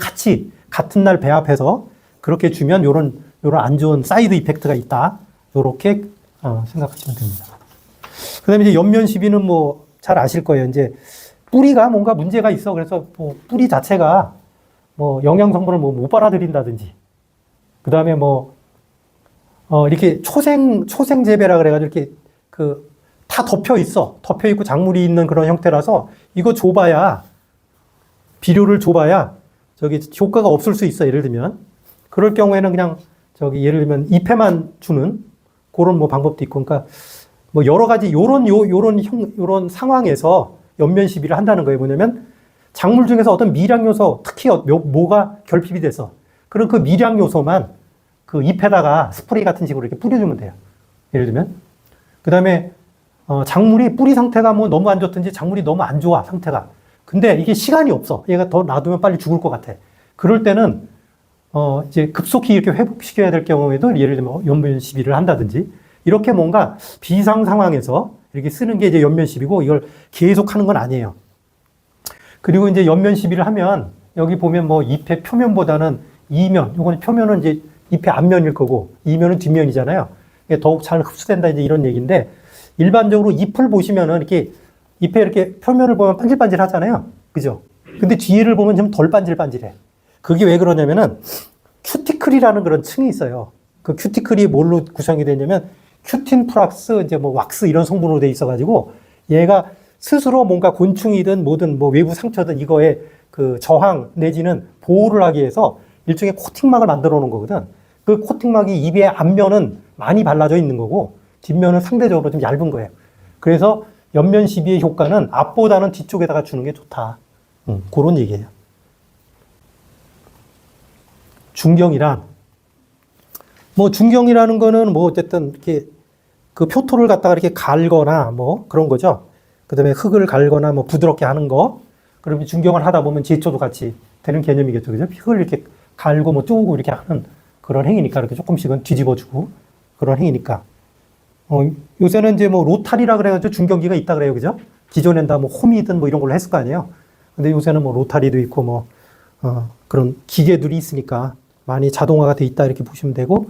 같은 날 배합해서 그렇게 주면 요런 안 좋은 사이드 이펙트가 있다. 요렇게 생각하시면 됩니다. 그 다음에 이제 옆면 시비는 뭐 잘 아실 거예요. 이제 뿌리가 뭔가 문제가 있어. 그래서 뭐 뿌리 자체가 뭐 영양 성분을 뭐 못 빨아들인다든지 그 다음에 뭐 이렇게 초생 재배라 그래가지고 이렇게 다 덮여 있고 작물이 있는 그런 형태라서 이거 비료를 줘봐야 효과가 없을 수 있어. 예를 들면 그럴 경우에는 그냥 예를 들면 잎에만 주는 그런 뭐 방법도 있고 그러니까 뭐 여러 가지 요런 상황에서 옆면 시비를 한다는 거예요. 뭐냐면 작물 중에서 어떤 미량 요소 특히 뭐가 결핍이 돼서 그런 그 미량 요소만 그 잎에다가 스프레이 같은 식으로 이렇게 뿌려주면 돼요. 예를 들면 그 다음에 작물이 뿌리 상태가 뭐 너무 안 좋든지 작물이 너무 안 좋아 상태가. 근데 이게 시간이 없어. 얘가 더 놔두면 빨리 죽을 것 같아. 그럴 때는 이제 급속히 이렇게 회복시켜야 될 경우에도 예를 들면 옆면 시비를 한다든지 이렇게 뭔가 비상 상황에서 이렇게 쓰는 게 이제 옆면 시비고 이걸 계속 하는 건 아니에요. 그리고 이제 옆면 시비를 하면 여기 보면 뭐 잎의 표면보다는 이면, 요거는 표면은 이제 잎의 앞면일 거고 이면은 뒷면이잖아요. 더욱 잘 흡수된다 이제 이런 얘기인데 일반적으로 잎을 보시면은 이렇게 잎에 이렇게 표면을 보면 반질반질 하잖아요. 그죠? 근데 뒤를 보면 좀 덜 반질반질해. 그게 왜 그러냐면은 큐티클이라는 그런 층이 있어요. 그 큐티클이 뭘로 구성이 되냐면 큐틴 플러스 이제 뭐 왁스 이런 성분으로 돼 있어가지고 얘가 스스로 뭔가 곤충이든 뭐든 뭐 외부 상처든 이거에 그 저항 내지는 보호를 하기 위해서 일종의 코팅막을 만들어 놓은 거거든. 그 코팅막이 잎의 앞면은 많이 발라져 있는 거고 뒷면은 상대적으로 좀 얇은 거예요. 그래서 옆면 시비의 효과는 앞보다는 뒤쪽에다가 주는 게 좋다. 그런 얘기예요. 중경이라는 거는 뭐 어쨌든 이렇게 그 표토를 갖다가 이렇게 갈거나 뭐 그런 거죠. 그 다음에 흙을 갈거나 뭐 부드럽게 하는 거. 그러면 중경을 하다 보면 제초도 같이 되는 개념이겠죠. 그죠? 흙을 이렇게 갈고 뭐 쪼고 이렇게 하는 그런 행위니까 이렇게 조금씩은 뒤집어주고 그런 행위니까. 요새는 이제 뭐 로타리라 그래가지고 중경기가 있다 그래요. 그죠? 기존엔 다 뭐 홈이든 뭐 이런 걸로 했을 거 아니에요. 근데 요새는 뭐 로타리도 있고 뭐, 그런 기계들이 있으니까 많이 자동화가 돼 있다 이렇게 보시면 되고.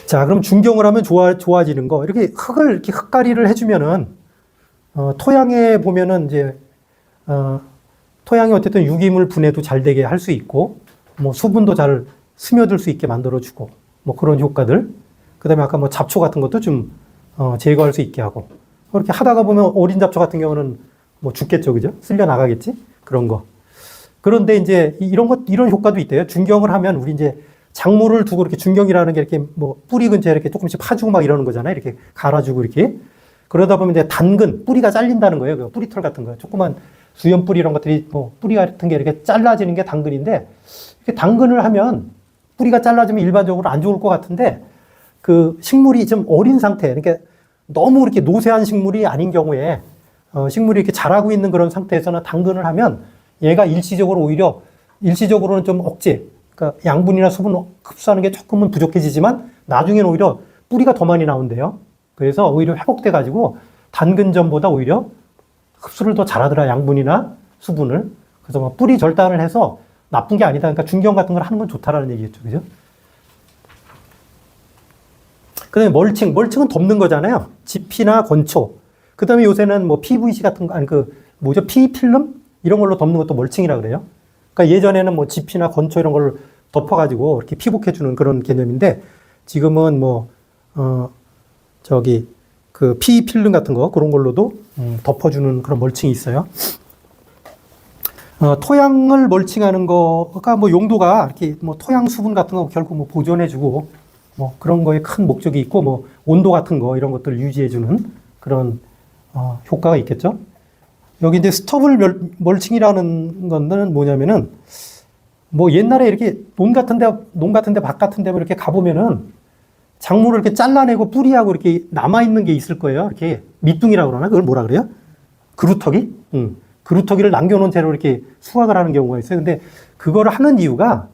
자, 그럼 중경을 하면 좋아지는 거. 이렇게 이렇게 흙가리를 해주면은, 토양에 보면은 이제, 토양에 어쨌든 유기물 분해도 잘 되게 할 수 있고, 뭐 수분도 잘 스며들 수 있게 만들어주고, 뭐 그런 효과들. 그 다음에 아까 뭐 잡초 같은 것도 좀, 제거할 수 있게 하고. 그렇게 하다가 보면 어린 잡초 같은 경우는 뭐 죽겠죠. 그죠? 쓸려 나가겠지? 그런 거. 그런데 이제 이런 효과도 있대요. 중경을 하면 우리 이제 작물을 두고 이렇게 중경이라는 게 이렇게 뭐 뿌리 근처에 이렇게 조금씩 파주고 막 이러는 거잖아요. 이렇게 갈아주고 이렇게. 그러다 보면 이제 당근, 뿌리가 잘린다는 거예요. 그 뿌리털 같은 거. 조그만 수염 뿌리 이런 것들이 뭐 뿌리 같은 게 이렇게 잘라지는 게 당근인데, 이렇게 당근을 하면 뿌리가 잘라지면 일반적으로 안 좋을 것 같은데, 그 식물이 좀 어린 상태, 그러니까 너무 이렇게 노쇠한 식물이 아닌 경우에, 식물이 이렇게 자라고 있는 그런 상태에서는 당근을 하면 얘가 일시적으로는 좀 억제, 그러니까 양분이나 수분 흡수하는 게 조금은 부족해지지만 나중에는 오히려 뿌리가 더 많이 나온대요. 그래서 오히려 회복돼 가지고 당근전보다 오히려 흡수를 더 잘하더라, 양분이나 수분을. 그래서 뭐 뿌리 절단을 해서 나쁜 게 아니다. 그러니까 중경 같은 걸 하는 건 좋다라는 얘기겠죠, 그죠? 그다음에 멀칭은 덮는 거잖아요. 지피나 건초. 그다음에 요새는 뭐 PVC 같은 거, P필름 이런 걸로 덮는 것도 멀칭이라 그래요. 그러니까 예전에는 뭐 지피나 건초 이런 걸 덮어가지고 이렇게 피복해주는 그런 개념인데, 지금은 그 P필름 같은 거, 그런 걸로도 덮어주는 그런 멀칭이 있어요. 토양을 멀칭하는 거가 뭐 용도가 이렇게 뭐 토양 수분 같은 거 결국 뭐 보존해주고 뭐 그런 거에 큰 목적이 있고, 뭐 온도 같은 거 이런 것들을 유지해주는 그런 효과가 있겠죠. 여기 이제 스터블 멀칭이라는 거는 뭐냐면은, 뭐 옛날에 이렇게 농 같은데 밭 같은데 이렇게 가보면은 작물을 이렇게 잘라내고 뿌리하고 이렇게 남아있는 게 있을 거예요. 이렇게 밑둥이라고 그러나? 그걸 뭐라 그래요? 그루터기? 그루터기를 남겨놓은 채로 이렇게 수확을 하는 경우가 있어요. 근데 그거를 하는 이유가,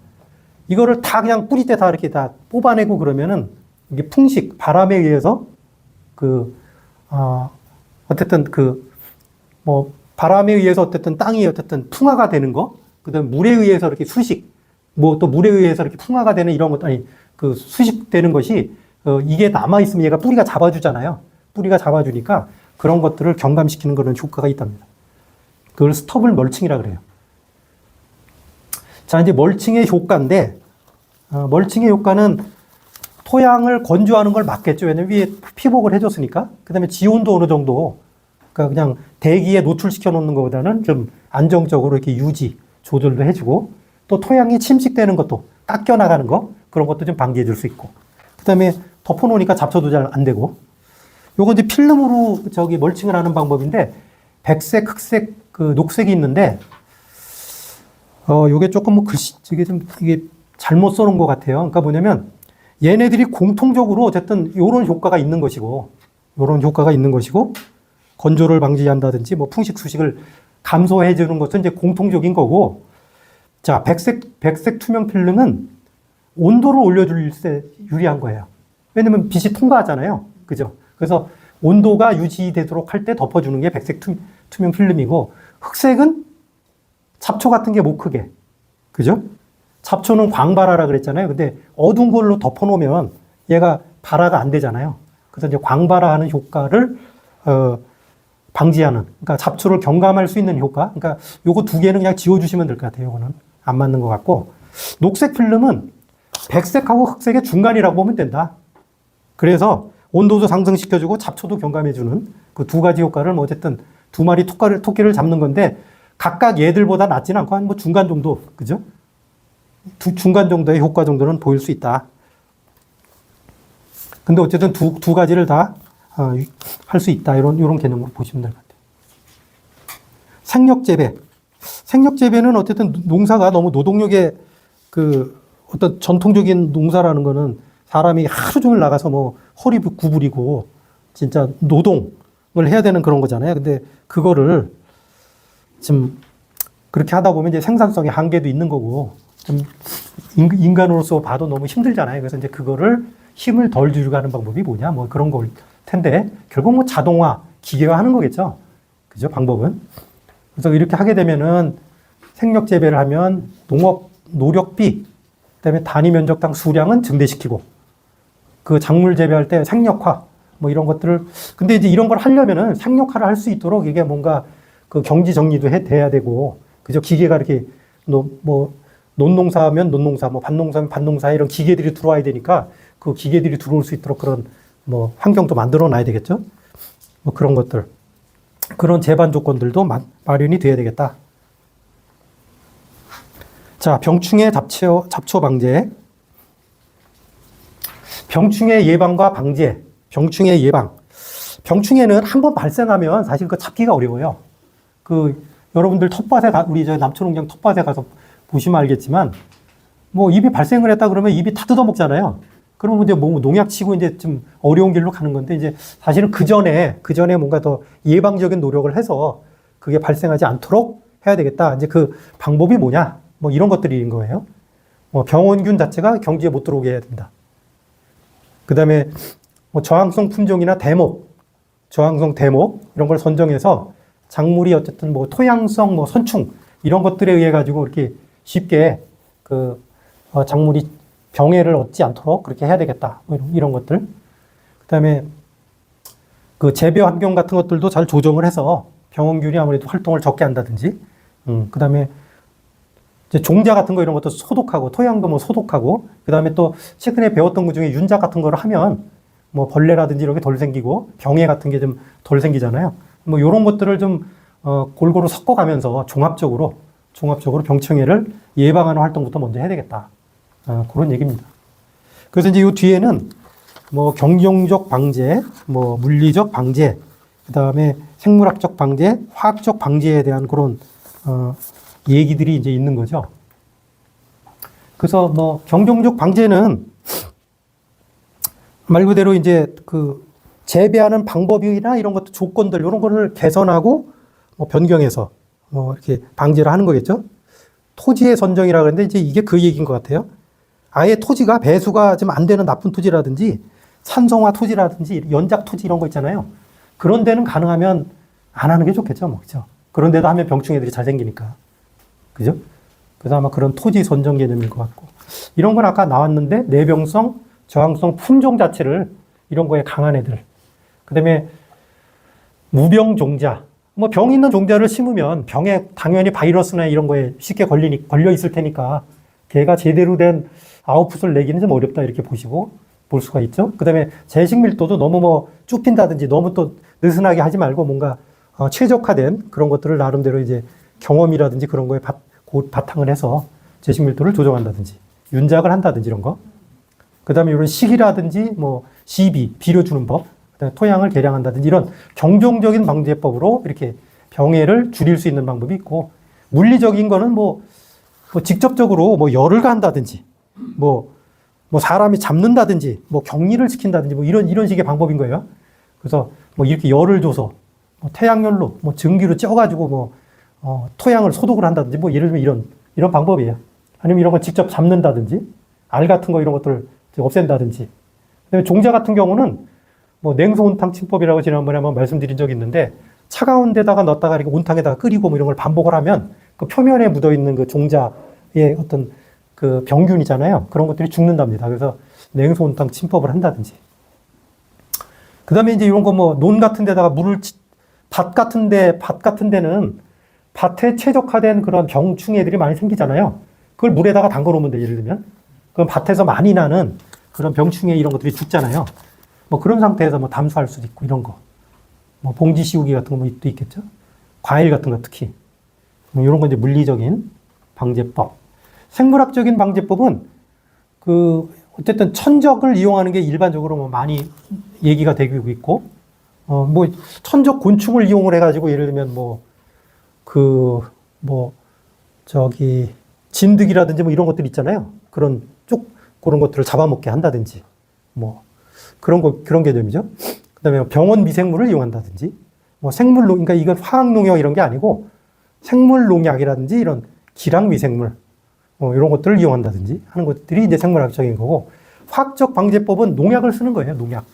이거를 다 그냥 뿌리 때 다 이렇게 다 뽑아내고 그러면은 이게 풍식, 바람에 의해서 어쨌든 바람에 의해서 어쨌든 땅이 어쨌든 풍화가 되는 거, 그 다음에 물에 의해서 이렇게 수식, 뭐 또 물에 의해서 이렇게 풍화가 되는 이런 것, 그 수식되는 것이, 이게 남아있으면 얘가 뿌리가 잡아주잖아요. 뿌리가 잡아주니까 그런 것들을 경감시키는 그런 효과가 있답니다. 그걸 스터블 멀칭이라 그래요. 자, 이제 멀칭의 효과인데, 멀칭의 효과는 토양을 건조하는 걸 막겠죠. 왜냐면 위에 피복을 해줬으니까. 그 다음에 지온도 어느 정도, 그러니까 그냥 대기에 노출시켜 놓는 것보다는 좀 안정적으로 이렇게 유지, 조절도 해주고, 또 토양이 침식되는 것도, 깎여 나가는 거, 그런 것도 좀 방지해 줄 수 있고. 그 다음에 덮어놓으니까 잡초도 잘 안 되고. 요거 이제 필름으로 멀칭을 하는 방법인데, 백색, 흑색, 녹색이 있는데, 요게 조금 이게 잘못 써놓은 것 같아요. 그러니까 뭐냐면, 얘네들이 공통적으로 어쨌든 요런 효과가 있는 것이고, 건조를 방지한다든지, 뭐 풍식, 수식을 감소해 주는 것은 이제 공통적인 거고, 자, 백색 투명 필름은 온도를 올려줄 때 유리한 거예요. 왜냐면 빛이 통과하잖아요. 그죠? 그래서 온도가 유지되도록 할 때 덮어주는 게 백색 투명 필름이고, 흑색은 잡초 같은 게 못 크게. 그죠? 잡초는 광발화라 그랬잖아요. 근데 어두운 걸로 덮어놓으면 얘가 발화가 안 되잖아요. 그래서 이제 광발화하는 효과를, 방지하는, 그러니까 잡초를 경감할 수 있는 효과. 그러니까 요거 두 개는 그냥 지워주시면 될 것 같아요. 요거는 안 맞는 것 같고. 녹색 필름은 백색하고 흑색의 중간이라고 보면 된다. 그래서 온도도 상승시켜주고 잡초도 경감해주는 그 두 가지 효과를 뭐 어쨌든 두 마리 토끼를 잡는 건데, 각각 얘들보다 낫지는 않고 한 뭐 중간 정도, 그죠? 중간 정도의 효과 정도는 보일 수 있다. 근데 어쨌든 두 가지를 다 할 수 있다. 이런 개념으로 보시면 될 것 같아요. 생력재배는 어쨌든 농사가 너무 노동력의 어떤 전통적인 농사라는 거는 사람이 하루 종일 나가서 뭐 허리 구부리고 진짜 노동을 해야 되는 그런 거잖아요. 근데 그거를 좀 그렇게 하다 보면 이제 생산성의 한계도 있는 거고, 좀 인간으로서 봐도 너무 힘들잖아요. 그래서 이제 그거를 힘을 덜 주려고 하는 방법이 뭐냐, 뭐 그런 걸 텐데, 결국 뭐 자동화, 기계화 하는 거겠죠. 그죠? 방법은. 그래서 이렇게 하게 되면은 생력 재배를 하면 농업 노력비, 그다음에 단위 면적당 수량은 증대시키고 그 작물 재배할 때 생력화 뭐 이런 것들을 근데 이제 이런 걸 하려면은 생력화를 할 수 있도록 이게 뭔가 그 경지 정리도 돼야 되고 그저 기계가 이렇게 뭐 논농사면 논농사 뭐 밭농사면 밭농사 이런 기계들이 들어와야 되니까 그 기계들이 들어올 수 있도록 그런 뭐 환경도 만들어 놔야 되겠죠. 뭐 그런 것들 그런 제반 조건들도 마련이 돼야 되겠다. 자, 병충해 잡초 방제. 병충해 예방과 방제. 병충해 예방. 병충해는 한번 발생하면 사실 그 잡기가 어려워요. 여러분들 텃밭에 우리 저 남초농장 텃밭에 가서 보시면 알겠지만 뭐 입이 발생을 했다 그러면 입이 다 뜯어먹잖아요. 그러면 이제 뭐 농약 치고 이제 좀 어려운 길로 가는 건데 이제 사실은 그 전에 뭔가 더 예방적인 노력을 해서 그게 발생하지 않도록 해야 되겠다. 이제 그 방법이 뭐냐? 뭐 이런 것들인 거예요. 뭐 병원균 자체가 경지에 못 들어오게 해야 된다. 그 다음에 뭐 저항성 품종이나 저항성 대목 이런 걸 선정해서 작물이 어쨌든 뭐 토양성 뭐 선충 이런 것들에 의해 가지고 이렇게 쉽게 작물이 병해를 얻지 않도록 그렇게 해야 되겠다. 뭐 이런 것들. 그 다음에 그 재배 환경 같은 것들도 잘 조정을 해서 병원균이 아무래도 활동을 적게 한다든지. 그 다음에 이제 종자 같은 거 이런 것도 소독하고 토양도 뭐 소독하고 그 다음에 또 최근에 배웠던 것 중에 윤작 같은 거를 하면 뭐 벌레라든지 이런 게 덜 생기고 병해 같은 게 좀 덜 생기잖아요. 뭐 이런 것들을 좀 골고루 섞어가면서 종합적으로 병충해를 예방하는 활동부터 먼저 해야 되겠다. 그런 얘기입니다. 그래서 이제 이 뒤에는 뭐 경영적 방제, 뭐 물리적 방제, 그 다음에 생물학적 방제, 화학적 방제에 대한 그런 얘기들이 이제 있는 거죠. 그래서 뭐 경영적 방제는 말 그대로 이제 그 재배하는 방법이나 이런 것도 조건들 이런 거를 개선하고 뭐 변경해서 뭐 이렇게 방제를 하는 거겠죠. 토지의 선정이라 그러는데 이제 이게 그 얘기인 것 같아요. 아예 토지가 배수가 좀 안 되는 나쁜 토지라든지 산성화 토지라든지 연작 토지 이런 거 있잖아요. 그런 데는 가능하면 안 하는 게 좋겠죠. 뭐, 그죠? 그런 데도 하면 병충해들이 잘 생기니까. 그죠? 그래서 아마 그런 토지 선정 개념인 것 같고. 이런 건 아까 나왔는데 내병성, 저항성 품종 자체를 이런 거에 강한 애들. 그 다음에 무병 종자. 뭐 병 있는 종자를 심으면 병에 당연히 바이러스나 이런 거에 쉽게 걸려 있을 테니까 걔가 제대로 된 아웃풋을 내기는 좀 어렵다 이렇게 볼 수가 있죠. 그 다음에 재식 밀도도 너무 뭐 좁힌다든지 너무 또 느슨하게 하지 말고 뭔가 최적화된 그런 것들을 나름대로 이제 경험이라든지 그런 거에 바탕을 해서 재식 밀도를 조정한다든지 윤작을 한다든지 이런 거. 그 다음에 이런 식이라든지 뭐 시비, 비료주는 법, 그다음에 토양을 개량한다든지 이런 경종적인 방제법으로 이렇게 병해를 줄일 수 있는 방법이 있고 물리적인 거는 뭐 직접적으로 뭐 열을 가한다든지 뭐 사람이 잡는다든지 뭐 격리를 시킨다든지 뭐 이런 식의 방법인 거예요. 그래서 뭐 이렇게 열을 줘서 뭐 태양열로 뭐 증기로 쪄가지고 뭐 토양을 소독을 한다든지 뭐 예를 들면 이런 방법이에요. 아니면 이런 거 직접 잡는다든지 알 같은 거 이런 것들을 없앤다든지. 그다음에 종자 같은 경우는 뭐 냉수 온탕 침법이라고 지난번에 한번 말씀드린 적이 있는데 차가운 데다가 넣었다가 이렇게 온탕에다가 끓이고 뭐 이런 걸 반복을 하면 그 표면에 묻어 있는 그 종자의 어떤 그 병균이잖아요. 그런 것들이 죽는답니다. 그래서 냉수 온탕 침법을 한다든지. 그다음에 이제 이런 거 뭐 논 같은 데다가 밭 같은 데는 밭에 최적화된 그런 병충해들이 많이 생기잖아요. 그걸 물에다가 담궈 놓으면 돼, 예를 들면. 그럼 밭에서 많이 나는 그런 병충해 이런 것들이 죽잖아요. 뭐 그런 상태에서 뭐 담수할 수도 있고 이런 거. 뭐 봉지 씌우기 같은 것도 있겠죠. 과일 같은 거 특히. 이런 건 이제 물리적인 방제법. 생물학적인 방제법은 어쨌든 천적을 이용하는 게 일반적으로 뭐 많이 얘기가 되고 있고, 뭐 천적 곤충을 이용을 해가지고 예를 들면 진드기라든지 뭐 이런 것들 있잖아요. 그런 것들을 잡아먹게 한다든지, 뭐 그런 개념이죠. 그다음에 병원 미생물을 이용한다든지, 뭐 그러니까 이건 화학농약 이런 게 아니고 생물농약이라든지 이런 기랑 미생물, 이런 것들을 이용한다든지 하는 것들이 이제 생물학적인 거고, 화학적 방제법은 농약을 쓰는 거예요, 농약.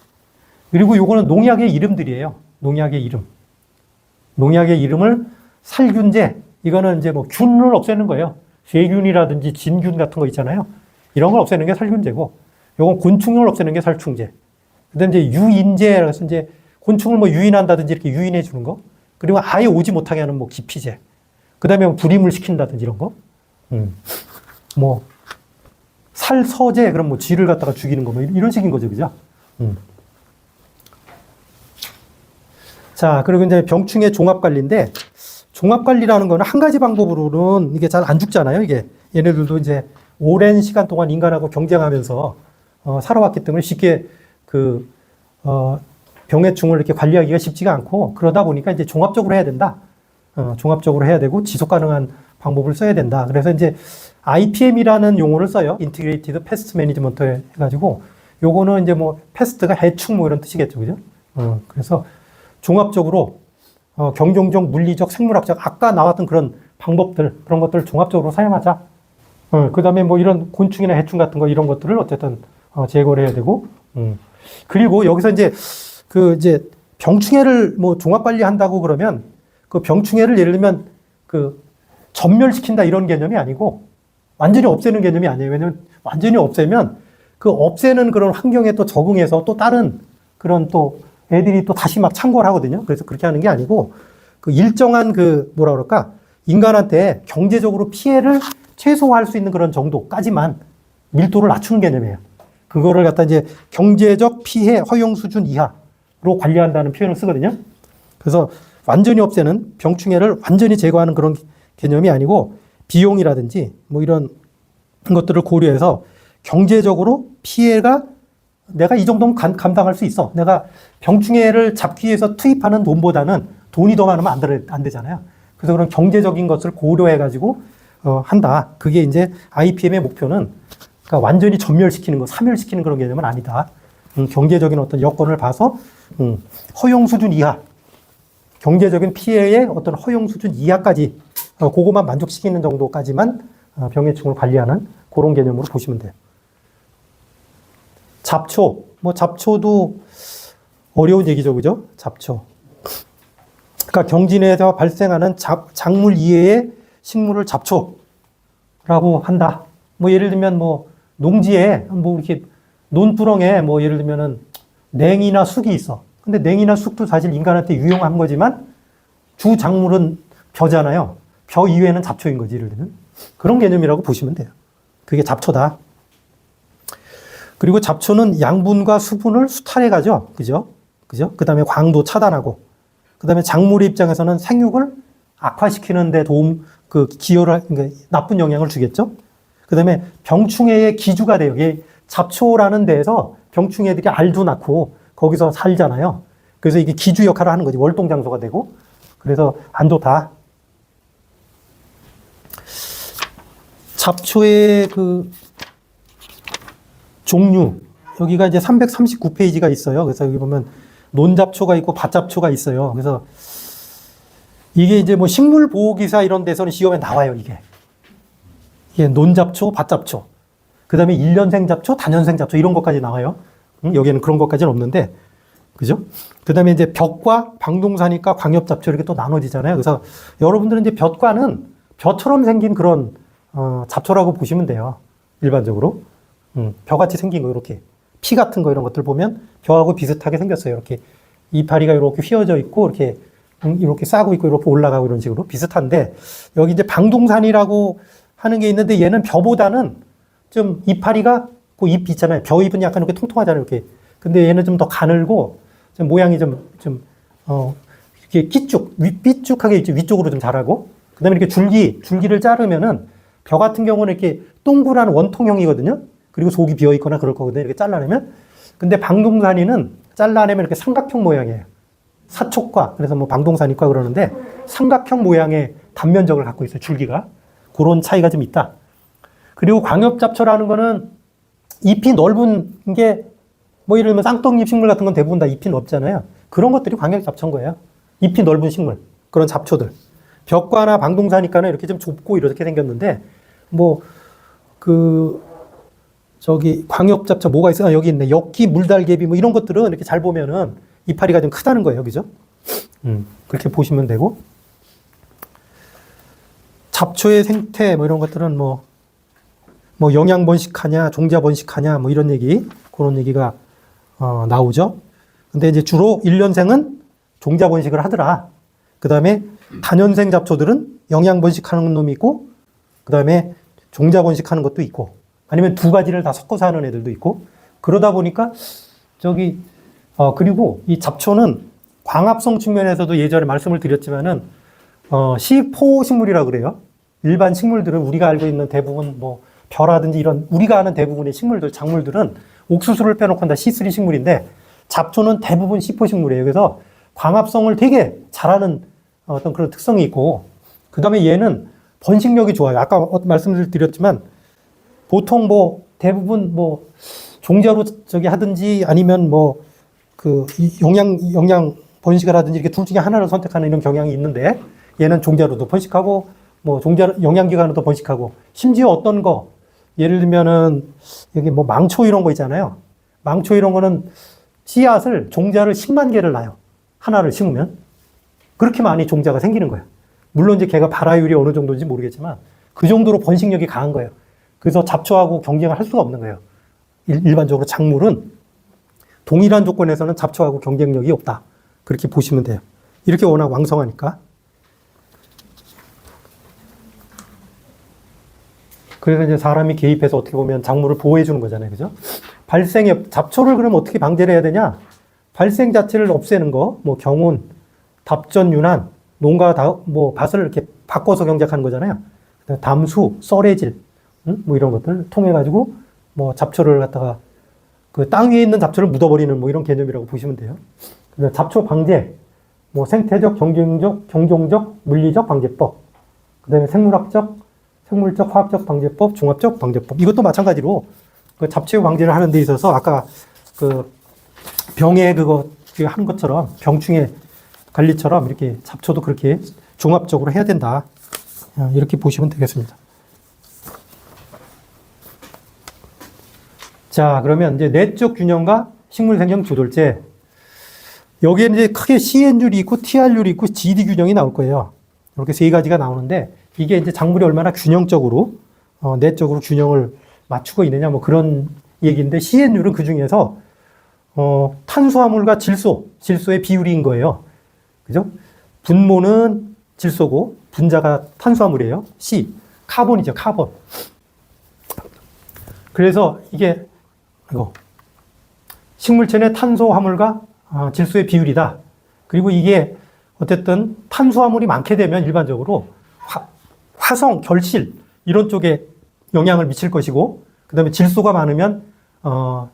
그리고 요거는 농약의 이름들이에요. 농약의 이름을 살균제, 이거는 이제 뭐 균을 없애는 거예요. 세균이라든지 진균 같은 거 있잖아요. 이런 걸 없애는 게 살균제고, 요건 곤충을 없애는 게 살충제. 그다음에 이제 유인제, 그래서 이제 곤충을 뭐 유인한다든지 이렇게 유인해 주는 거. 그리고 아예 오지 못하게 하는 뭐 기피제. 그다음에 뭐 불임을 시킨다든지 이런 거. 뭐 살서제, 그럼 뭐 쥐를 갖다가 죽이는 거, 뭐 이런 식인 거죠, 그죠? 자, 그리고 이제 병충해 종합관리인데, 종합관리라는 거는 한 가지 방법으로는 이게 잘 안 죽잖아요, 이게. 얘네들도 이제 오랜 시간 동안 인간하고 경쟁하면서 살아왔기 때문에 쉽게 병해충을 이렇게 관리하기가 쉽지가 않고, 그러다 보니까 이제 종합적으로 해야 된다. 종합적으로 해야 되고 지속 가능한 방법을 써야 된다. 그래서 이제 IPM이라는 용어를 써요. Integrated Pest Management 해가지고, 요거는 이제 뭐 패스트가 해충 뭐 이런 뜻이겠죠, 그죠? 그래서 종합적으로 경종적, 물리적, 생물학적 아까 나왔던 그런 방법들, 그런 것들을 종합적으로 사용하자. 그 다음에 뭐 이런 곤충이나 해충 같은 거 이런 것들을 어쨌든 제거를 해야 되고, 그리고 여기서 이제 이제 병충해를 뭐 종합 관리한다고 그러면 그 병충해를 예를 들면 전멸시킨다 이런 개념이 아니고 완전히 없애는 개념이 아니에요. 왜냐면 완전히 없애면 그 없애는 그런 환경에 또 적응해서 또 다른 그런 또 애들이 또 다시 막 창궐 하거든요. 그래서 그렇게 하는 게 아니고 그 일정한 뭐라 그럴까, 인간한테 경제적으로 피해를 최소화할 수 있는 그런 정도까지만 밀도를 낮추는 개념이에요. 그거를 갖다 이제 경제적 피해 허용 수준 이하로 관리한다는 표현을 쓰거든요. 그래서 완전히 없애는, 병충해를 완전히 제거하는 그런 개념이 아니고 비용이라든지 뭐 이런 것들을 고려해서 경제적으로 피해가 내가 이 정도면 감당할 수 있어. 내가 병충해를 잡기 위해서 투입하는 돈보다는 돈이 더 많으면 안 되잖아요. 그래서 그런 경제적인 것을 고려해가지고 한다. 그게 이제 IPM의 목표는, 그러니까 완전히 전멸시키는 거, 사멸시키는 그런 개념은 아니다. 경제적인 어떤 여건을 봐서 허용 수준 이하, 경제적인 피해의 어떤 허용 수준 이하까지 그거만 만족시키는 정도까지만 병해충을 관리하는 그런 개념으로 보시면 돼요. 잡초, 뭐 잡초도 어려운 얘기죠, 그죠? 잡초. 그러니까 경진에서 발생하는 작물 이외의 식물을 잡초라고 한다. 뭐 예를 들면 뭐 농지에 뭐 이렇게 논두렁에 뭐 예를 들면은 냉이나 쑥이 있어. 근데 냉이나 쑥도 사실 인간한테 유용한 거지만 주 작물은 벼잖아요. 벼 이외에는 잡초인 거지, 예를 들면. 그런 개념이라고 보시면 돼요. 그게 잡초다. 그리고 잡초는 양분과 수분을 수탈해 가죠. 그죠? 그 다음에 광도 차단하고, 그 다음에 작물의 입장에서는 생육을 악화시키는 데 기여를, 그러니까 나쁜 영향을 주겠죠. 그 다음에 병충해의 기주가 돼요. 이게 잡초라는 데에서 병충해들이 알도 낳고 거기서 살잖아요. 그래서 이게 기주 역할을 하는 거지. 월동 장소가 되고. 그래서 안 좋다. 잡초의 종류. 여기가 이제 339페이지가 있어요. 그래서 여기 보면 논잡초가 있고 밭잡초가 있어요. 그래서 이게 이제 뭐 식물보호기사 이런 데서는 시험에 나와요, 이게 논잡초, 밭잡초. 그 다음에 1년생 잡초, 단년생 잡초 이런 것까지 나와요. 여기에는 그런 것까지는 없는데, 그죠? 그 다음에 이제 벽과, 방동사니까 광엽잡초 이렇게 또 나눠지잖아요. 그래서 여러분들은 이제 벽과는 벼처럼 생긴 그런 잡초라고 보시면 돼요. 일반적으로. 벼같이 생긴 거, 이렇게. 피 같은 거 이런 것들 보면 벼하고 비슷하게 생겼어요. 이렇게 이파리가 이렇게 휘어져 있고, 이렇게 싸고 있고, 이렇게 올라가고 이런 식으로 비슷한데, 여기 이제 방동산이라고 하는 게 있는데, 얘는 벼보다는 좀 이파리가, 그 잎 있잖아요. 벼 잎은 약간 이렇게 통통하잖아요. 이렇게. 근데 얘는 좀 더 가늘고, 좀 모양이 이렇게 삐쭉하게 있죠. 위쪽으로 좀 자라고. 그 다음에 이렇게 줄기를 자르면은, 벼 같은 경우는 이렇게 동그란 원통형이거든요. 그리고 속이 비어 있거나 그럴 거거든요. 이렇게 잘라내면. 근데 방동산이는 잘라내면 이렇게 삼각형 모양이에요. 사촉과, 그래서 뭐 방동산이과 그러는데 삼각형 모양의 단면적을 갖고 있어요. 줄기가. 그런 차이가 좀 있다. 그리고 광엽잡초라는 거는 잎이 넓은 게, 뭐 예를 들면 쌍떡잎 식물 같은 건 대부분 다 잎이 넓잖아요. 그런 것들이 광엽잡초인 거예요. 잎이 넓은 식물. 그런 잡초들. 벽과나 방동사니까는 이렇게 좀 좁고 이렇게 생겼는데, 광엽잡초 뭐가 있어요? 여기 있네. 엽기, 물달개비 뭐 이런 것들은 이렇게 잘 보면은 이파리가 좀 크다는 거예요. 그죠? 그렇게 보시면 되고. 잡초의 생태 뭐 이런 것들은 뭐 뭐 영양 번식하냐, 종자 번식하냐, 뭐 이런 얘기, 그런 얘기가 나오죠. 근데 이제 주로 1년생은 종자 번식을 하더라. 그 다음에 단연생 잡초들은 영양 번식하는 놈이 있고, 그 다음에 종자 번식하는 것도 있고, 아니면 두 가지를 다 섞어서 하는 애들도 있고, 그러다 보니까 그리고 이 잡초는 광합성 측면에서도 예전에 말씀을 드렸지만은 시포 식물이라고 그래요. 일반 식물들은 우리가 알고 있는 대부분 뭐 벼라든지 이런 우리가 아는 대부분의 식물들, 작물들은 옥수수를 빼놓고 다 C3 식물인데 잡초는 대부분 시포 식물이에요. 그래서 광합성을 되게 잘하는 어떤 그런 특성이 있고, 그 다음에 얘는 번식력이 좋아요. 아까 말씀을 드렸지만 보통 뭐 대부분 뭐 종자로 하든지 아니면 뭐 그 영양 번식을 하든지 이렇게 둘 중에 하나를 선택하는 이런 경향이 있는데, 얘는 종자로도 번식하고 뭐 영양기관으로도 번식하고, 심지어 어떤 거 예를 들면은 여기 뭐 망초 이런 거 있잖아요. 망초 이런 거는 종자를 10만 개를 놔요. 하나를 심으면 그렇게 많이 종자가 생기는 거예요. 물론 이제 걔가 발화율이 어느 정도인지 모르겠지만 그 정도로 번식력이 강한 거예요. 그래서 잡초하고 경쟁을 할 수가 없는 거예요. 일반적으로 작물은 동일한 조건에서는 잡초하고 경쟁력이 없다. 그렇게 보시면 돼요. 이렇게 워낙 왕성하니까. 그래서 이제 사람이 개입해서 어떻게 보면 작물을 보호해 주는 거잖아요. 그죠? 잡초를 그럼 어떻게 방제를 해야 되냐? 발생 자체를 없애는 거, 뭐 경운, 답전, 윤환, 농가 밭을 이렇게 바꿔서 경작하는 거잖아요. 담수, 썰해질, 뭐 이런 것들 통해 가지고 뭐 잡초를 갖다가 그 땅 위에 있는 잡초를 묻어버리는 뭐 이런 개념이라고 보시면 돼요. 잡초 방제, 뭐 생태적, 경종적, 물리적 방제법, 그다음에 생물학적, 화학적 방제법, 종합적 방제법. 이것도 마찬가지로 그 잡초 방제를 하는 데 있어서 아까 그 병에 그거 하는 것처럼 병충해 관리처럼 이렇게 잡초도 그렇게 종합적으로 해야 된다. 이렇게 보시면 되겠습니다. 자, 그러면 이제 내적 균형과 식물 생장 주돌제. 여기에 이제 크게 CN율이 있고 TR율이 있고 GD 균형이 나올 거예요. 이렇게 세 가지가 나오는데 이게 이제 작물이 얼마나 균형적으로 내적으로 균형을 맞추고 있느냐 뭐 그런 얘기인데, CN율은 그 중에서 탄수화물과 질소의 비율인 거예요. 그죠? 분모는 질소고 분자가 탄수화물이에요. C, 카본이죠, 카본. 그래서 이게 식물체 내 탄수화물과 질소의 비율이다. 그리고 이게 어쨌든 탄수화물이 많게 되면 일반적으로 화성, 결실 이런 쪽에 영향을 미칠 것이고, 그 다음에 질소가 많으면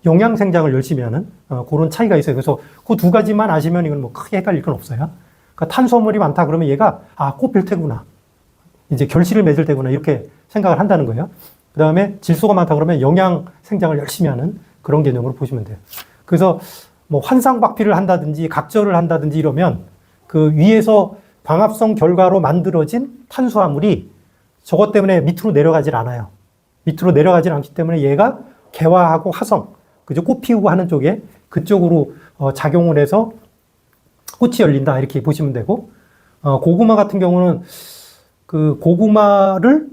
영양 생장을 열심히 하는 그런 차이가 있어요. 그래서 그 두 가지만 아시면 이건 뭐 크게 헷갈릴 건 없어요. 그러니까 탄수화물이 많다 그러면 얘가 꽃 필 테구나, 이제 결실을 맺을 때구나 이렇게 생각을 한다는 거예요. 그 다음에 질소가 많다 그러면 영양 생장을 열심히 하는 그런 개념으로 보시면 돼요. 그래서 뭐 환상박피를 한다든지 각절을 한다든지 이러면 그 위에서 광합성 결과로 만들어진 탄수화물이 저것 때문에 밑으로 내려가질 않아요. 밑으로 내려가질 않기 때문에 얘가 개화하고 화성, 그죠? 꽃 피우고 하는 쪽에 그쪽으로 작용을 해서 꽃이 열린다 이렇게 보시면 되고, 고구마 같은 경우는 그 고구마를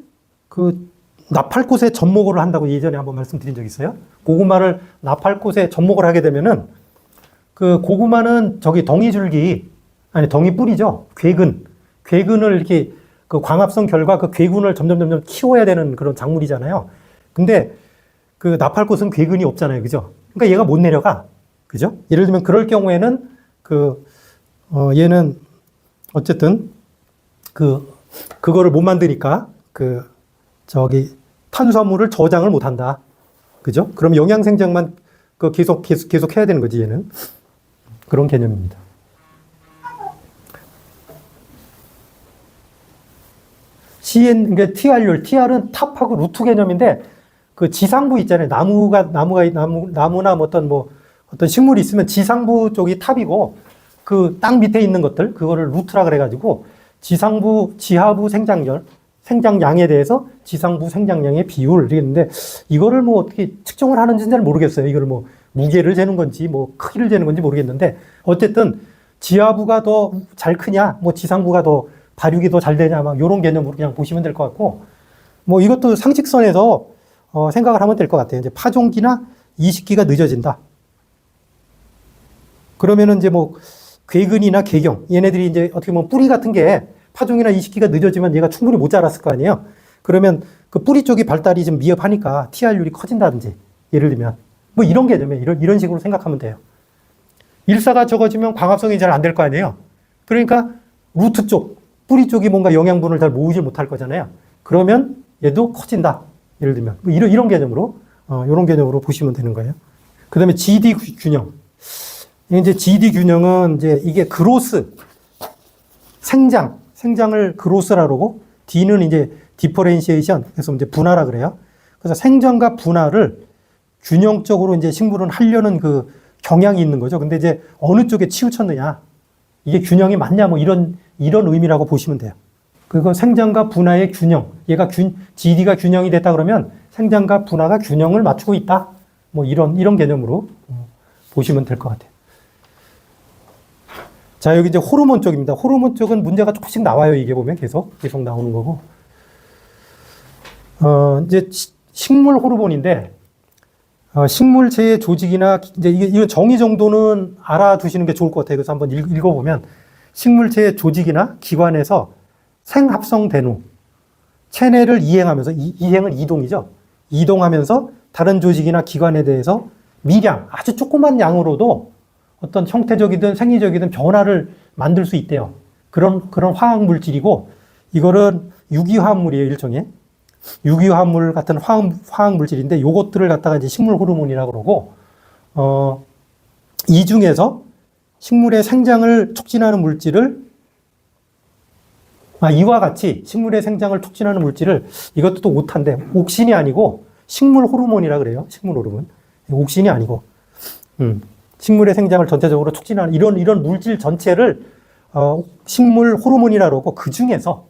그 나팔꽃에 접목을 한다고 예전에 한번 말씀드린 적이 있어요. 고구마를 나팔꽃에 접목을 하게 되면은 그 고구마는 덩이 뿌리죠. 괴근을 이렇게 그 광합성 결과 그 괴근을 점점 키워야 되는 그런 작물이잖아요. 근데 그 나팔꽃은 괴근이 없잖아요. 그죠? 그러니까 얘가 못 내려가. 그죠? 예를 들면 그럴 경우에는 얘는 어쨌든 그거를 못 만드니까 탄수화물을 저장을 못 한다. 그죠? 그럼 영양 생장만 계속 해야 되는 거지, 얘는. 그런 개념입니다. 그러니까 TR은 탑하고 루트 개념인데, 그 지상부 있잖아요. 나무나 어떤 식물이 있으면 지상부 쪽이 탑이고, 그 땅 밑에 있는 것들, 그거를 루트라 그래가지고, 지하부 생장량에 대해서 지상부 생장량의 비율, 이랬는데, 이거를 뭐 어떻게 측정을 하는지는 잘 모르겠어요. 이거를 뭐 무게를 재는 건지, 뭐 크기를 재는 건지 모르겠는데, 어쨌든 지하부가 더 잘 크냐, 뭐 지상부가 더 발육이 더 잘 되냐, 막 요런 개념으로 그냥 보시면 될 것 같고, 뭐 이것도 상식선에서 생각을 하면 될 것 같아요. 이제 파종기나 이식기가 늦어진다. 그러면은 이제 뭐 괴근이나 개경 얘네들이 이제 어떻게 보면 뿌리 같은 게 파종이나 이식기가 늦어지면 얘가 충분히 못 자랐을 거 아니에요. 그러면 그 뿌리 쪽이 발달이 좀 미흡하니까 TR율이 커진다든지 예를 들면 뭐 이런 개념에 이런 식으로 생각하면 돼요. 일사가 적어지면 광합성이 잘 안 될 거 아니에요. 그러니까 루트 쪽 뿌리 쪽이 뭔가 영양분을 잘 모으지 못할 거잖아요. 그러면 얘도 커진다. 예를 들면 뭐 이런 개념으로 이런 개념으로 보시면 되는 거예요. 그다음에 GD 균형. 이제 GD 균형은 이제 이게 그로스 생장을 그로스라 그러고 D는 이제 디퍼렌시에이션 그래서 이제 분화라 그래요. 그래서 생장과 분화를 균형적으로 이제 식물은 하려는 그 경향이 있는 거죠. 근데 이제 어느 쪽에 치우쳤느냐 이게 균형이 맞냐 뭐 이런 의미라고 보시면 돼요. 그리고 생장과 분화의 균형 얘가 GD가 균형이 됐다 그러면 생장과 분화가 균형을 맞추고 있다. 뭐 이런 개념으로 보시면 될 것 같아요. 자, 여기 이제 호르몬 쪽입니다. 호르몬 쪽은 문제가 조금씩 나와요. 이게 보면 계속 나오는 거고. 이제 식물 호르몬인데, 식물체의 조직이나, 이제 이건 정의 정도는 알아두시는 게 좋을 것 같아요. 그래서 한번 읽어보면, 식물체의 조직이나 기관에서 생합성된 후, 체내를 이행하면서, 이행은 이동이죠. 이동하면서 다른 조직이나 기관에 대해서 미량, 아주 조그만 양으로도 어떤 형태적이든 생리적이든 변화를 만들 수 있대요. 그런 화학 물질이고, 이거는 유기화합물이에요, 일종의. 유기화합물 같은 화학 물질인데, 요것들을 갖다가 이제 식물 호르몬이라고 그러고, 이 중에서 식물의 생장을 촉진하는 물질을, 이와 같이 식물의 생장을 촉진하는 물질을, 이것도 또 오탄데, 옥신이 아니고, 식물 호르몬이라 그래요. 식물 호르몬. 옥신이 아니고. 식물의 생장을 전체적으로 촉진하는 이런 물질 전체를 식물 호르몬이라 그러고 그 중에서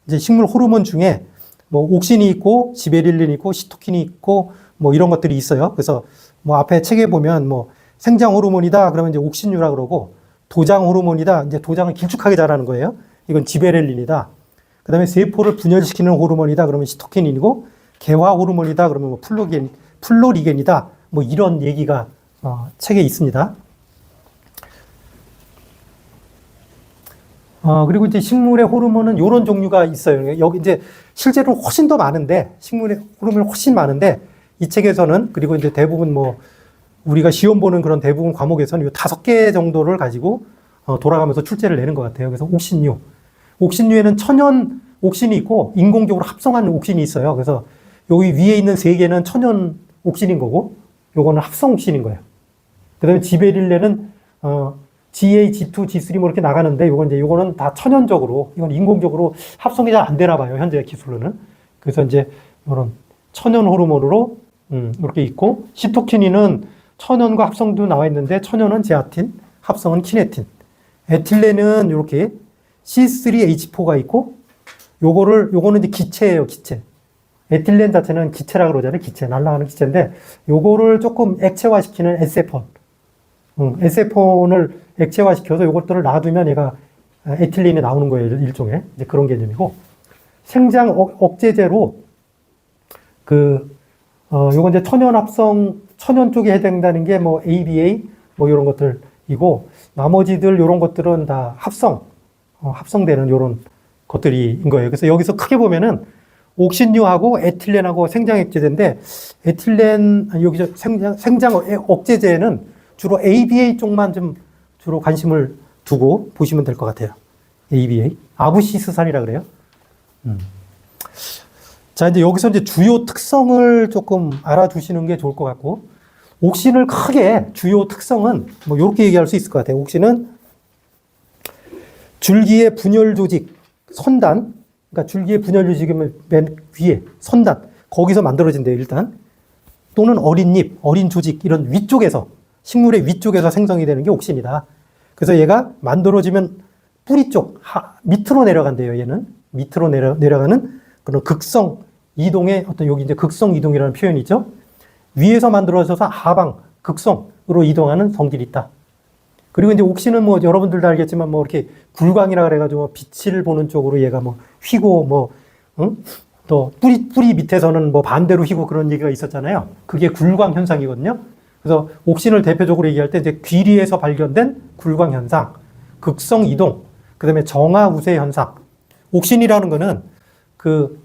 이제 식물 호르몬 중에 뭐 옥신이 있고 지베릴린이 있고 시토킨이 있고 뭐 이런 것들이 있어요. 그래서 뭐 앞에 책에 보면 뭐 생장 호르몬이다 그러면 이제 옥신류라 그러고 도장 호르몬이다 이제 도장을 길쭉하게 자라는 거예요. 이건 지베렐린이다. 그다음에 세포를 분열시키는 호르몬이다 그러면 시토킨이고 개화 호르몬이다 그러면 뭐 플로리겐이다. 뭐 이런 얘기가 책에 있습니다. 그리고 이제 식물의 호르몬은 이런 종류가 있어요. 여기 이제 실제로 훨씬 더 많은데, 식물의 호르몬이 훨씬 많은데, 이 책에서는, 그리고 이제 대부분 뭐, 우리가 시험 보는 그런 대부분 과목에서는 이 5개 정도를 가지고 돌아가면서 출제를 내는 것 같아요. 그래서 옥신류. 옥신류에는 천연 옥신이 있고, 인공적으로 합성한 옥신이 있어요. 그래서 여기 위에 있는 3개는 천연 옥신인 거고, 요거는 합성 옥신인 거예요. 그 다음에 지베릴레는, GA, G2, G3 뭐 이렇게 나가는데, 요거는 다 천연적으로, 이건 인공적으로 합성이 잘 안 되나 봐요. 현재 기술로는. 그래서 이제, 요런 천연 호르몬으로, 이렇게 있고, 시토키닌은 천연과 합성도 나와 있는데, 천연은 제아틴, 합성은 키네틴. 에틸렌은 이렇게 C3H4가 있고, 요거는 이제 기체예요, 기체. 에틸렌 자체는 기체라 그러잖아요. 기체, 날아가는 기체인데, 요거를 조금 액체화시키는 에세폰. 에세폰을 액체화시켜서 요것들을 놔두면 얘가 에틸렌이 나오는 거예요. 일종의. 이제 그런 개념이고. 생장 억제제로, 요건 이제 천연 쪽에 해당되는 게 뭐 ABA, 뭐 이런 것들이고, 나머지들 요런 것들은 다 합성되는 요런 것들인 거예요. 그래서 여기서 크게 보면은, 옥신류하고 에틸렌하고 생장 억제제인데 여기서 생장 억제제는 주로 ABA 쪽만 좀 주로 관심을 두고 보시면 될 것 같아요. ABA. 아부시스산이라 그래요. 자, 이제 여기서 이제 주요 특성을 조금 알아두시는 게 좋을 것 같고, 옥신을 크게 주요 특성은 뭐 이렇게 얘기할 수 있을 것 같아요. 옥신은 줄기의 분열 조직, 선단, 그러니까 줄기의 분열 조직이면 맨 위에 선단 거기서 만들어진대요 일단. 또는 어린 잎, 어린 조직 이런 위쪽에서 식물의 위쪽에서 생성이 되는 게 옥신이다. 그래서 얘가 만들어지면 뿌리 쪽 밑으로 내려간대요. 얘는 밑으로 내려가는 그런 극성 이동의 어떤 여기 이제 극성 이동이라는 표현이 있죠. 위에서 만들어져서 하방 극성으로 이동하는 성질이 있다. 그리고 이제 옥신은 뭐 여러분들도 알겠지만 뭐 이렇게 불광이라 그래가지고 빛을 보는 쪽으로 얘가 뭐 휘고 뭐 또 뿌리 밑에서는 뭐 반대로 휘고 그런 얘기가 있었잖아요. 그게 굴광 현상이거든요. 그래서 옥신을 대표적으로 얘기할 때 이제 귀리에서 발견된 굴광 현상, 극성 이동, 그다음에 정화 우세 현상. 옥신이라는 거는 그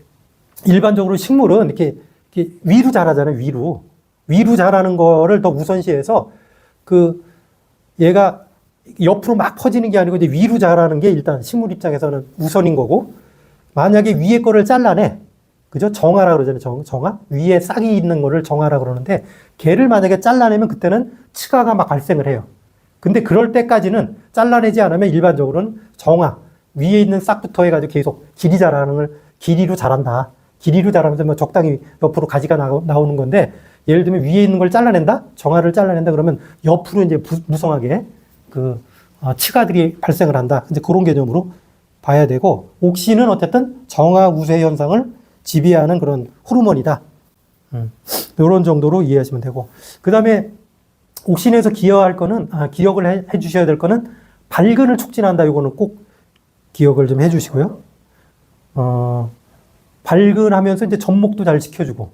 일반적으로 식물은 이렇게 위로 자라잖아요. 위로 자라는 거를 더 우선시해서 그 얘가 옆으로 막 퍼지는 게 아니고 이제 위로 자라는 게 일단 식물 입장에서는 우선인 거고, 만약에 위에 거를 잘라내, 그죠? 정화라 그러잖아요. 정화? 위에 싹이 있는 거를 정화라 그러는데, 걔를 만약에 잘라내면 그때는 치가가 막 발생을 해요. 근데 그럴 때까지는 잘라내지 않으면 일반적으로는 정화, 위에 있는 싹부터 해가지고 계속 길이 자라는 걸 길이로 자란다. 길이로 자라면서 뭐 적당히 옆으로 가지가 나오는 건데, 예를 들면 위에 있는 걸 잘라낸다? 정화를 잘라낸다? 그러면 옆으로 이제 무성하게 치가들이 발생을 한다. 이제 그런 개념으로 봐야 되고, 옥신은 어쨌든 정화 우세 현상을 지배하는 그런 호르몬이다. 이런 정도로 이해하시면 되고, 그 다음에 옥신에서 기여할 거는, 기억을 해 주셔야 될 거는 발근을 촉진한다. 이거는 꼭 기억을 좀 해 주시고요. 발근하면서 이제 접목도 잘 시켜주고,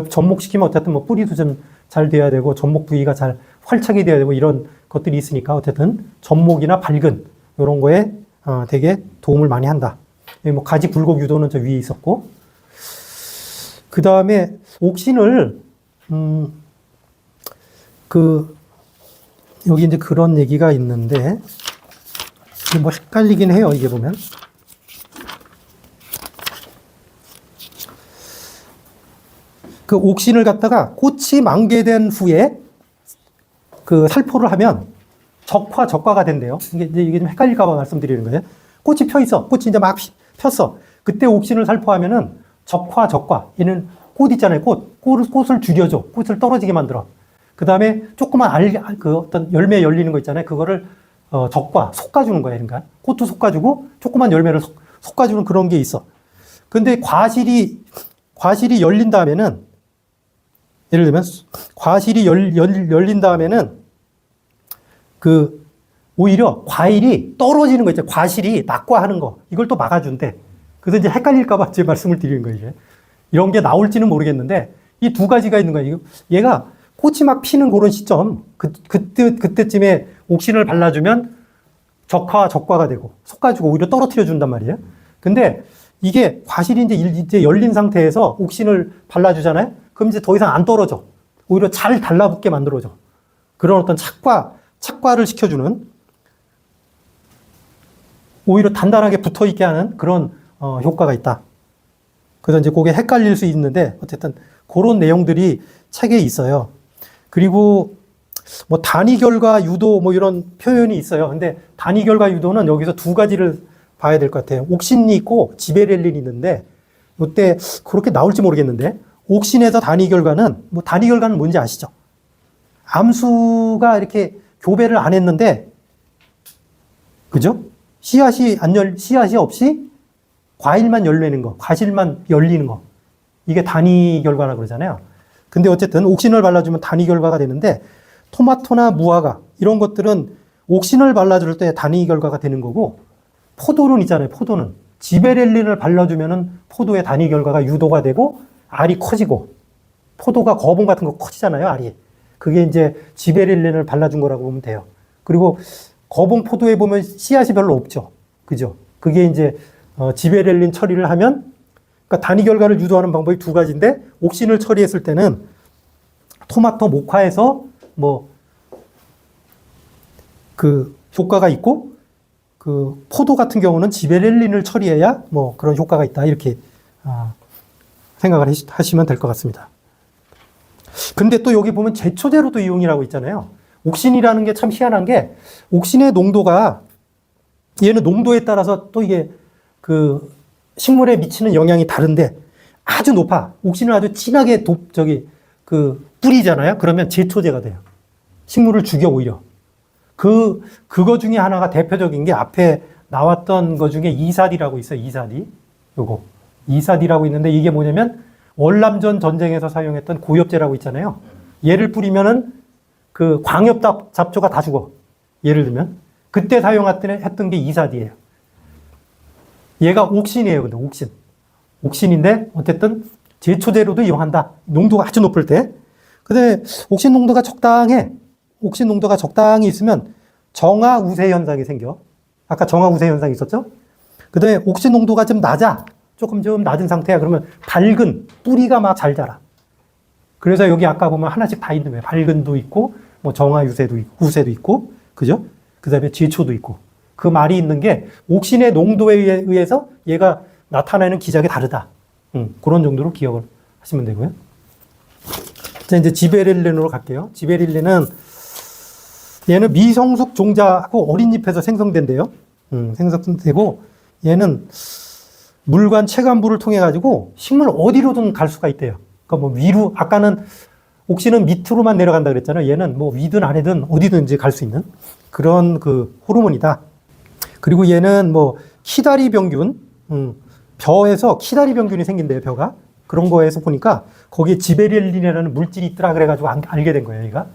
접목시키면 어쨌든 뭐 뿌리도 좀 잘 돼야 되고, 접목 부위가 잘 활착이 돼야 되고, 이런 것들이 있으니까 어쨌든 접목이나 발근, 이런 거에 되게 도움을 많이 한다. 뭐 가지 굴곡 유도는 저 위에 있었고, 그 다음에 옥신을, 여기 이제 그런 얘기가 있는데, 뭐 헷갈리긴 해요, 이게 보면. 그 옥신을 갖다가 꽃이 만개된 후에 그 살포를 하면 적화가 된대요. 이게 좀 헷갈릴까봐 말씀드리는 거예요. 꽃이 펴 있어. 꽃이 이제 막 폈어. 그때 옥신을 살포하면은 적화. 얘는 꽃 있잖아요. 꽃을 줄여줘. 꽃을 떨어지게 만들어. 그 다음에 조그만 어떤 열매 열리는 거 있잖아요. 그거를 적과, 솎아주는 거예요. 그러니까 꽃도 솎아주고 조그만 열매를 솎아주는 그런 게 있어. 근데 과실이 열린 다음에는, 예를 들면 과실이 열린 다음에는 오히려 과일이 떨어지는 거 있죠. 과실이 낙과하는 거. 이걸 또 막아준대. 그래서 이제 헷갈릴까봐 제 말씀을 드리는 거예요. 이제. 이런 게 나올지는 모르겠는데 이 두 가지가 있는 거예요. 얘가 꽃이 막 피는 그런 시점, 그때쯤에 옥신을 발라주면 적화가 되고, 솎아주고 오히려 떨어뜨려 준단 말이에요. 근데 이게 과실이 이제 열린 상태에서 옥신을 발라주잖아요? 그럼 이제 더 이상 안 떨어져. 오히려 잘 달라붙게 만들어줘. 그런 어떤 착과를 시켜주는, 오히려 단단하게 붙어 있게 하는 그런 효과가 있다. 그래서 이제 그게 헷갈릴 수 있는데, 어쨌든 그런 내용들이 책에 있어요. 그리고 뭐 단위결과 유도 뭐 이런 표현이 있어요. 근데 단위결과 유도는 여기서 두 가지를 봐야 될 것 같아요. 옥신이 있고 지베렐린이 있는데, 이때 그렇게 나올지 모르겠는데, 옥신에서 단위결과는, 뭐 단위결과는 뭔지 아시죠? 암수가 이렇게 교배를 안 했는데, 그죠? 씨앗이 없이 과일만 열리는 거, 과실만 열리는 거. 이게 단위결과라 그러잖아요. 근데 어쨌든 옥신을 발라주면 단위결과가 되는데, 토마토나 무화과, 이런 것들은 옥신을 발라줄 때 단위결과가 되는 거고, 포도는 있잖아요. 포도는 지베렐린을 발라주면은 포도의 단위결과가 유도가 되고 알이 커지고, 포도가 거봉 같은 거 커지잖아요. 알이. 그게 이제 지베렐린을 발라준 거라고 보면 돼요. 그리고 거봉 포도에 보면 씨앗이 별로 없죠. 그죠? 그게 이제 지베렐린 처리를 하면, 그러니까 단위결과를 유도하는 방법이 두 가지인데, 옥신을 처리했을 때는 토마토 목화에서 뭐 그 효과가 있고, 그 포도 같은 경우는 지베렐린을 처리해야 뭐 그런 효과가 있다. 이렇게 생각을 하시면 될 것 같습니다. 근데 또 여기 보면 제초제로도 이용이라고 있잖아요. 옥신이라는 게 참 희한한 게, 옥신의 농도가, 얘는 농도에 따라서 또 이게 그 식물에 미치는 영향이 다른데 아주 높아. 옥신을 아주 진하게 뿌리잖아요. 그러면 제초제가 돼요. 식물을 죽여 오히려. 그거 중에 하나가 대표적인 게 앞에 나왔던 거 중에 이사디라고 있어요. 이사디라고 있는데, 이게 뭐냐면 월남전 전쟁에서 사용했던 고엽제라고 있잖아요. 얘를 뿌리면은 그 광엽 잡초가 다 죽어. 예를 들면 그때 사용했던 게 이사디예요. 얘가 옥신이에요. 근데 옥신. 옥신인데 어쨌든 제초제로도 이용한다. 농도가 아주 높을 때. 근데 옥신 농도가 적당해. 옥신 농도가 적당히 있으면 정화 우세 현상이 생겨. 아까 정화 우세 현상이 있었죠? 그다음에 옥신 농도가 좀 낮아. 조금 좀 낮은 상태야. 그러면 밝은 뿌리가 막 잘 자라. 그래서 여기 아까 보면 하나씩 다 있는 거예요. 밝은도 있고, 뭐 정화 유세도 있고, 우세도 있고, 그죠? 그다음에 제초도 있고. 그 말이 있는 게 옥신의 농도에 의해서 얘가 나타내는 기작이 다르다. 그런 정도로 기억을 하시면 되고요. 자, 이제 지베렐린으로 갈게요. 지베렐린은 얘는 미성숙 종자하고 어린 잎에서 생성된대요. 생성되고 얘는 물관 체관부를 통해 가지고 식물 어디로든 갈 수가 있대요. 그러니까 뭐 위로 아까는 옥신은 밑으로만 내려간다 그랬잖아요. 얘는 뭐 위든 아래든 어디든지 갈 수 있는 그런 그 호르몬이다. 그리고 얘는 뭐 키다리 병균, 벼에서 키다리 병균이 생긴대요. 벼가 그런 거에서 보니까 거기에 지베렐린이라는 물질이 있더라 그래가지고 알게 된 거예요. 얘가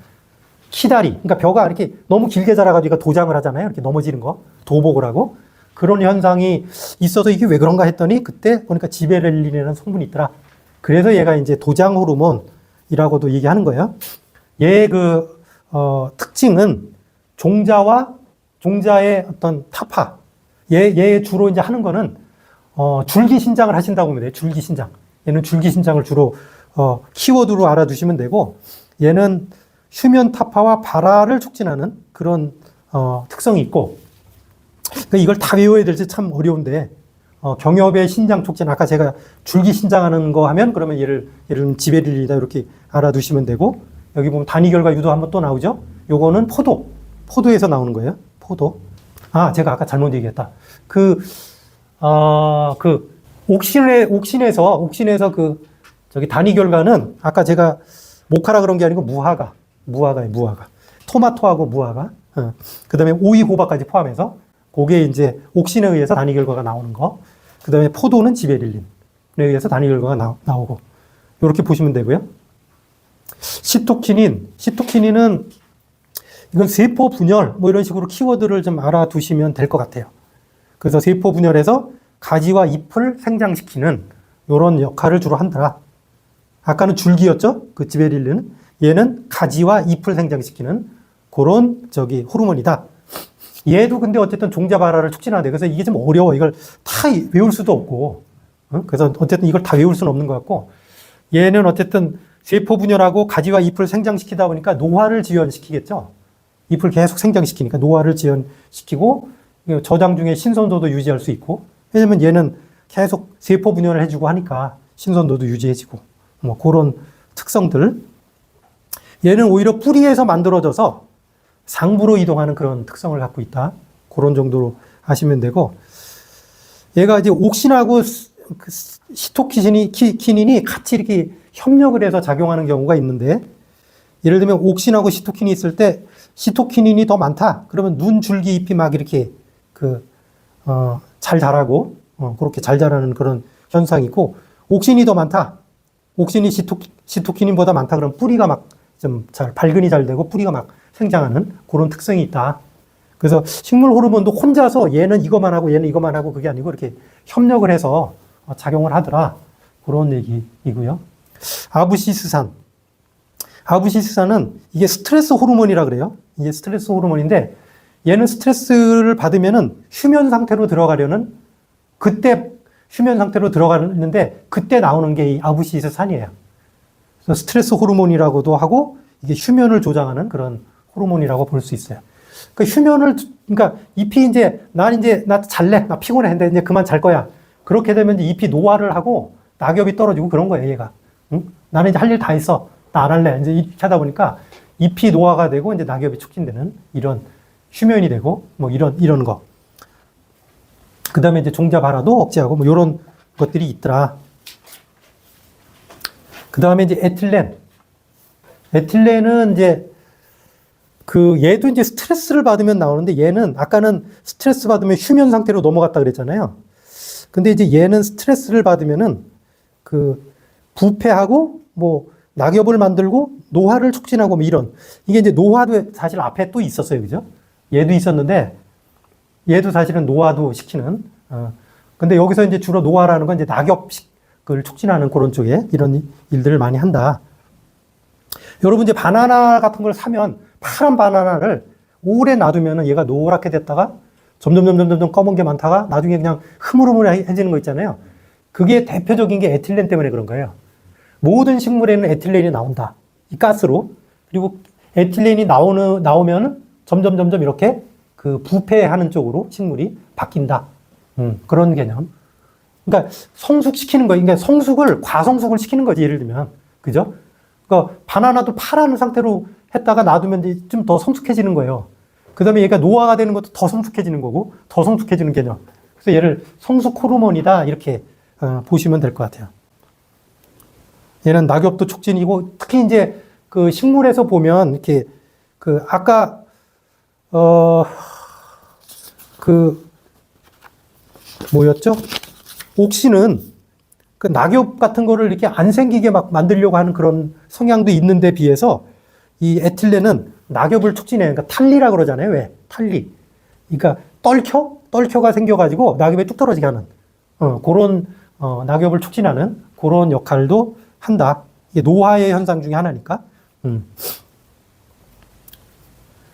키다리, 그러니까 벼가 이렇게 너무 길게 자라가지고 도장을 하잖아요. 이렇게 넘어지는 거, 도복을 하고 그런 현상이 있어서 이게 왜 그런가 했더니 그때 보니까 지베렐린이라는 성분이 있더라. 그래서 얘가 이제 도장 호르몬이라고도 얘기하는 거예요. 얘의 특징은 종자의 어떤 타파, 얘 주로 이제 하는 거는 줄기 신장을 하신다고 보면 돼요. 줄기 신장. 얘는 줄기 신장을 주로 키워드로 알아두시면 되고, 얘는 휴면 타파와 발화를 촉진하는 그런 특성이 있고, 그러니까 이걸 다 외워야 될지 참 어려운데, 경엽의 신장 촉진, 아까 제가 줄기 신장하는 거 하면 그러면 얘를 지베릴리다 이렇게 알아두시면 되고, 여기 보면 단위결과 유도 한번 또 나오죠. 요거는 포도에서 나오는 거예요. 포도. 아, 제가 아까 잘못 얘기했다. 옥신에서 저기 단위결과는 아까 제가 모카라 그런 게 아니고 무화과예요. 토마토하고 무화과. 그 다음에 오이, 호박까지 포함해서 그게 이제 옥신에 의해서 단위결과가 나오는 거. 그 다음에 포도는 지베릴린에 의해서 단위결과가 나오고. 이렇게 보시면 되고요. 시토키닌은 이건 세포 분열, 뭐 이런 식으로 키워드를 좀 알아두시면 될 것 같아요. 그래서 세포 분열에서 가지와 잎을 생장시키는 이런 역할을 주로 한다. 아까는 줄기였죠? 그 지베릴린은. 얘는 가지와 잎을 생장시키는 그런 호르몬이다. 얘도 근데 어쨌든 종자 발화를 촉진하는데, 그래서 이게 좀 어려워. 이걸 다 외울 수도 없고. 그래서 어쨌든 이걸 다 외울 수는 없는 것 같고, 얘는 어쨌든 세포 분열하고 가지와 잎을 생장시키다 보니까 노화를 지연시키겠죠. 잎을 계속 생장시키니까 노화를 지연시키고 저장 중에 신선도도 유지할 수 있고, 왜냐면 얘는 계속 세포 분열을 해주고 하니까 신선도도 유지해지고 뭐 그런 특성들. 얘는 오히려 뿌리에서 만들어져서 상부로 이동하는 그런 특성을 갖고 있다. 그런 정도로 아시면 되고, 얘가 이제 옥신하고 시토키닌이 같이 이렇게 협력을 해서 작용하는 경우가 있는데, 예를 들면 옥신하고 시토킨이 있을 때 시토키닌이 더 많다. 그러면 눈, 줄기, 잎이 막 이렇게 잘 자라고 그렇게 잘 자라는 그런 현상이 있고, 옥신이 더 많다. 옥신이 시토키닌보다 많다. 그러면 뿌리가 막 좀 발근이 잘 되고 뿌리가 막 생장하는 그런 특성이 있다. 그래서 식물 호르몬도 혼자서 얘는 이것만 하고 얘는 이것만 하고 그게 아니고 이렇게 협력을 해서 작용을 하더라. 그런 얘기이고요. 아부시스산은 이게 스트레스 호르몬이라 그래요. 이게 스트레스 호르몬인데, 얘는 스트레스를 받으면은 휴면 상태로 들어가는데 그때 나오는 게 이 아부시스산이에요. 그래서 스트레스 호르몬이라고도 하고, 이게 휴면을 조장하는 그런 호르몬이라고 볼 수 있어요. 그러니까 잎이 나 잘래, 나 피곤해, 근데 이제 그만 잘 거야. 그렇게 되면 이제 잎이 노화를 하고 낙엽이 떨어지고 그런 거예요, 얘가. 응? 나는 이제 할 일 다 했어. 나 안 할래. 이제 이렇게 하다 보니까 잎이 노화가 되고 이제 낙엽이 촉진되는 이런 휴면이 되고 뭐 이런 거. 그 다음에 이제 종자 발화도 억제하고 뭐 이런 것들이 있더라. 그 다음에 이제 에틸렌은 이제 얘도 이제 스트레스를 받으면 나오는데, 얘는 아까는 스트레스 받으면 휴면 상태로 넘어갔다 그랬잖아요. 근데 이제 얘는 스트레스를 받으면은 부패하고 뭐 낙엽을 만들고 노화를 촉진하고 뭐 이게 이제 노화도 사실 앞에 또 있었어요. 그죠? 얘도 있었는데 얘도 사실은 노화도 시키는, 근데 여기서 이제 주로 노화라는 건 이제 그걸 촉진하는 그런 쪽에 이런 일들을 많이 한다. 여러분 이제 바나나 같은 걸 사면 파란 바나나를 오래 놔두면은 얘가 노랗게 됐다가 점점 검은 게 많다가 나중에 그냥 흐물흐물해지는 거 있잖아요. 그게 대표적인 게 에틸렌 때문에 그런 거예요. 모든 식물에는 에틸렌이 나온다. 이 가스로. 그리고 에틸렌이 나오면은 점점 이렇게 그 부패하는 쪽으로 식물이 바뀐다. 그런 개념. 그러니까 성숙시키는 거예요. 그러니까 과성숙을 시키는 거지, 예를 들면. 그죠? 그러니까 바나나도 파란 상태로 했다가 놔두면 좀 더 성숙해지는 거예요. 그 다음에 얘가 노화가 되는 것도 더 성숙해지는 거고, 더 성숙해지는 개념. 그래서 얘를 성숙 호르몬이다, 이렇게 보시면 될 것 같아요. 얘는 낙엽도 촉진이고, 특히 이제 그 식물에서 보면, 이렇게, 아까, 뭐였죠? 옥신은 그 낙엽 같은 거를 이렇게 안 생기게 막 만들려고 하는 그런 성향도 있는데 비해서 이 에틸렌은 낙엽을 촉진해요. 그러니까 탈리라 그러잖아요. 왜? 탈리. 그러니까 떨켜가 생겨가지고 낙엽에 뚝 떨어지게 하는 그런 낙엽을 촉진하는 그런 역할도 한다. 이게 노화의 현상 중에 하나니까.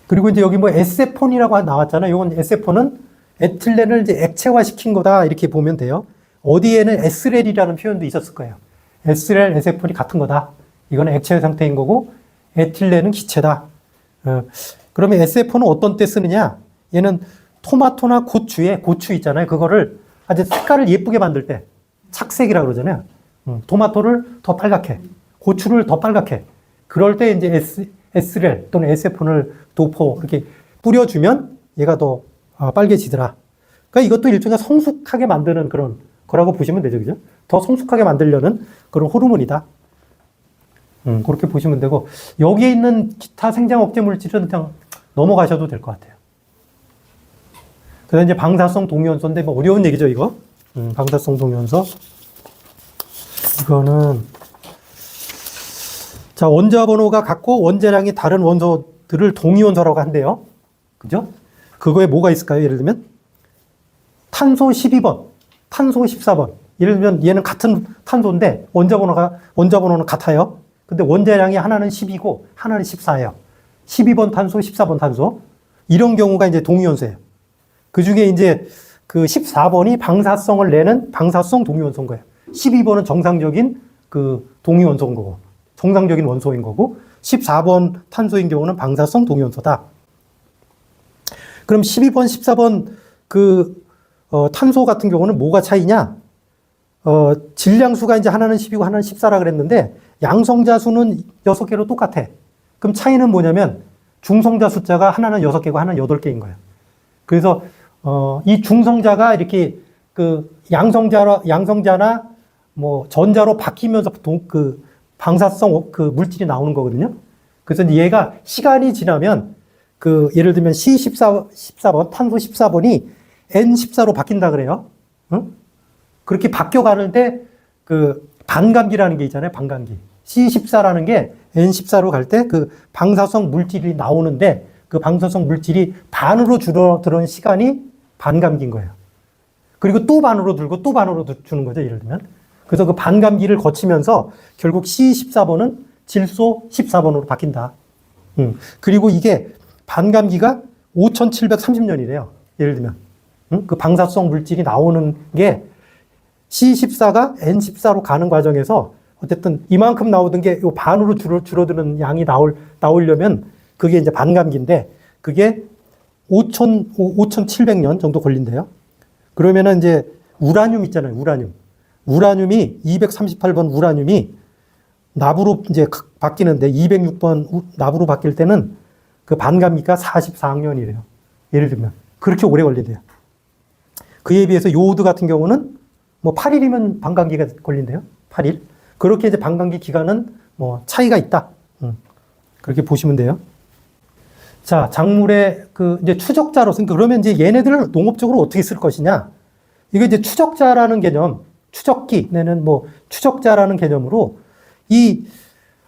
그리고 이제 여기 뭐 에세폰이라고 나왔잖아요. 이건 에세폰은 에틸렌을 이제 액체화시킨 거다 이렇게 보면 돼요. 어디에는 에스렐이라는 표현도 있었을 거예요. 에스렐, 에세폰이 같은 거다. 이거는 액체 상태인 거고 에틸렌은 기체다. 그러면 에세폰은 어떤 때 쓰느냐? 얘는 토마토나 고추 있잖아요. 그거를 아주 색깔을 예쁘게 만들 때 착색이라고 그러잖아요. 토마토를 더 빨갛게, 고추를 더 빨갛게. 그럴 때 이제 에스렐 또는 에세폰을 도포 이렇게 뿌려주면 얘가 더 빨개지더라. 그러니까 이것도 일종의 성숙하게 만드는 그런 거라고 보시면 되죠. 그죠? 더 성숙하게 만들려는 그런 호르몬이다. 그렇게 보시면 되고, 여기에 있는 기타 생장 억제 물질은 그냥 넘어가셔도 될 것 같아요. 그 다음에 이제 방사성 동위원소인데, 뭐 어려운 얘기죠, 이거. 방사성 동위원소. 이거는, 자, 원자 번호가 같고 원자량이 다른 원소들을 동위원소라고 한대요. 그죠? 그거에 뭐가 있을까요? 예를 들면, 탄소 12번, 탄소 14번. 예를 들면 얘는 같은 탄소인데 원자 번호는 같아요. 근데 원자량이 하나는 10이고 하나는 14예요. 12번 탄소, 14번 탄소. 이런 경우가 이제 동위원소예요. 그 중에 이제 그 14번이 방사성을 내는 방사성 동위원소인 거예요. 12번은 정상적인 그 동위원소인 거고, 정상적인 원소인 거고, 14번 탄소인 경우는 방사성 동위원소다. 그럼 12번, 14번 탄소 같은 경우는 뭐가 차이냐? 질량수가 이제 하나는 10이고 하나는 14라 그랬는데, 양성자 수는 6개로 똑같아. 그럼 차이는 뭐냐면, 중성자 숫자가 하나는 6개고 하나는 8개인 거예요. 그래서, 이 중성자가 이렇게 양성자나 뭐 전자로 바뀌면서 방사성 물질이 나오는 거거든요. 그래서 얘가 시간이 지나면 예를 들면 C14번, 탄소 14번이 N14로 바뀐다 그래요. 응? 그렇게 바뀌어가는데 반감기라는 게 있잖아요. 반감기. C14라는 게 N14로 갈 때 방사성 물질이 나오는데 그 방사성 물질이 반으로 줄어드는 시간이 반감기인 거예요. 그리고 또 반으로 들고 또 반으로 주는 거죠. 예를 들면. 그래서 그 반감기를 거치면서 결국 C14번은 질소 14번으로 바뀐다. 그리고 이게 반감기가 5730년이래요. 예를 들면. 그 방사성 물질이 나오는 게 C14가 N14로 가는 과정에서 어쨌든 이만큼 나오던 게 요 반으로 줄어드는 양이 나오려면 그게 이제 반감기인데 그게 5700년 정도 걸린대요. 그러면은 이제 우라늄 있잖아요. 우라늄이 238번 우라늄이 납으로 이제 바뀌는데 206번 납으로 바뀔 때는 그 반감기가 44학년이래요. 예를 들면. 그렇게 오래 걸린대요. 그에 비해서 요오드 같은 경우는 뭐 8일이면 반감기가 걸린대요. 8일. 그렇게 이제 반감기 기간은 뭐 차이가 있다. 그렇게 보시면 돼요. 자, 작물의 이제 추적자로서, 그러면 이제 얘네들을 농업적으로 어떻게 쓸 것이냐. 이게 이제 추적자라는 개념, 추적기, 내는 뭐 추적자라는 개념으로 이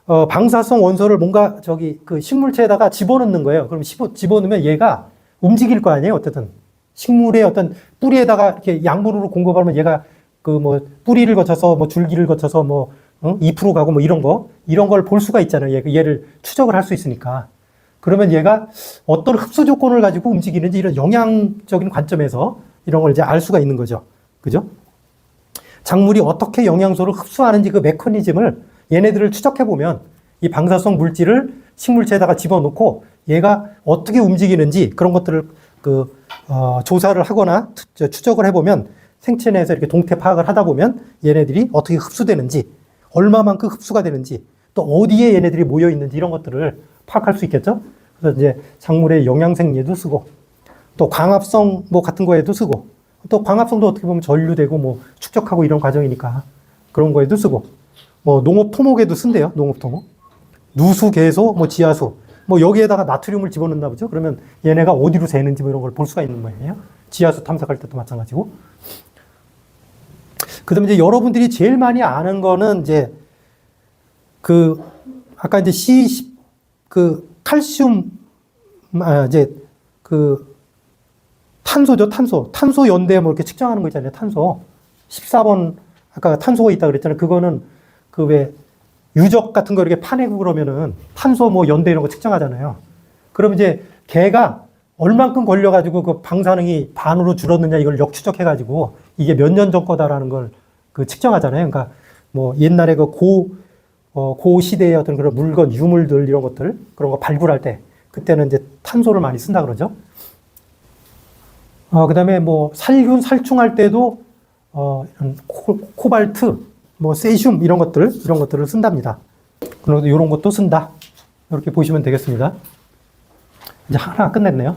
방사성 원소를 뭔가 식물체에다가 집어넣는 거예요. 그럼 집어넣으면 얘가 움직일 거 아니에요. 어쨌든 식물의 어떤 뿌리에다가 이렇게 양분으로 공급하면 얘가 그 뭐 뿌리를 거쳐서 뭐 줄기를 거쳐서 뭐 잎으로 가고 뭐 이런 걸 볼 수가 있잖아요. 얘를 추적을 할 수 있으니까. 그러면 얘가 어떤 흡수 조건을 가지고 움직이는지 이런 영양적인 관점에서 이런 걸 이제 알 수가 있는 거죠. 그죠? 작물이 어떻게 영양소를 흡수하는지 그 메커니즘을 얘네들을 추적해 보면 이 방사성 물질을 식물체에다가 집어넣고 얘가 어떻게 움직이는지 그런 것들을 조사를 하거나 추적을 해보면 생체 내에서 이렇게 동태 파악을 하다 보면 얘네들이 어떻게 흡수되는지, 얼마만큼 흡수가 되는지, 또 어디에 얘네들이 모여 있는지 이런 것들을 파악할 수 있겠죠. 그래서 이제 작물의 영양생리에도 쓰고, 또 광합성 뭐 같은 거에도 쓰고, 또 광합성도 어떻게 보면 전류되고 뭐 축적하고 이런 과정이니까 그런 거에도 쓰고, 뭐 농업 토목에도 쓴대요. 농업 토목. 누수, 개소, 뭐 지하수, 뭐 여기에다가 나트륨을 집어넣나 보죠. 그러면 얘네가 어디로 새는지 뭐 이런 걸 볼 수가 있는 거예요. 지하수 탐색할 때도 마찬가지고. 그 다음에 이제 여러분들이 제일 많이 아는 거는 이제 아까 이제 칼슘, 이제 탄소죠, 탄소. 탄소 연대 뭐 이렇게 측정하는 거 있잖아요, 탄소. 14번, 아까 탄소가 있다 그랬잖아요. 그거는 왜 유적 같은 거 이렇게 파내고 그러면은 탄소 뭐 연대 이런 거 측정하잖아요. 그럼 이제 걔가 얼만큼 걸려가지고 그 방사능이 반으로 줄었느냐 이걸 역추적해가지고 이게 몇 년 전 거다라는 걸 측정하잖아요. 그러니까 뭐 옛날에 고 시대의 어떤 그런 물건, 유물들 이런 것들 그런 거 발굴할 때 그때는 이제 탄소를 많이 쓴다 그러죠. 그 다음에 뭐 살균, 살충할 때도 이런 코발트, 뭐 세슘 이런 것들을 쓴답니다. 그리고 이런 것도 쓴다. 이렇게 보시면 되겠습니다. 이제 하나 끝냈네요.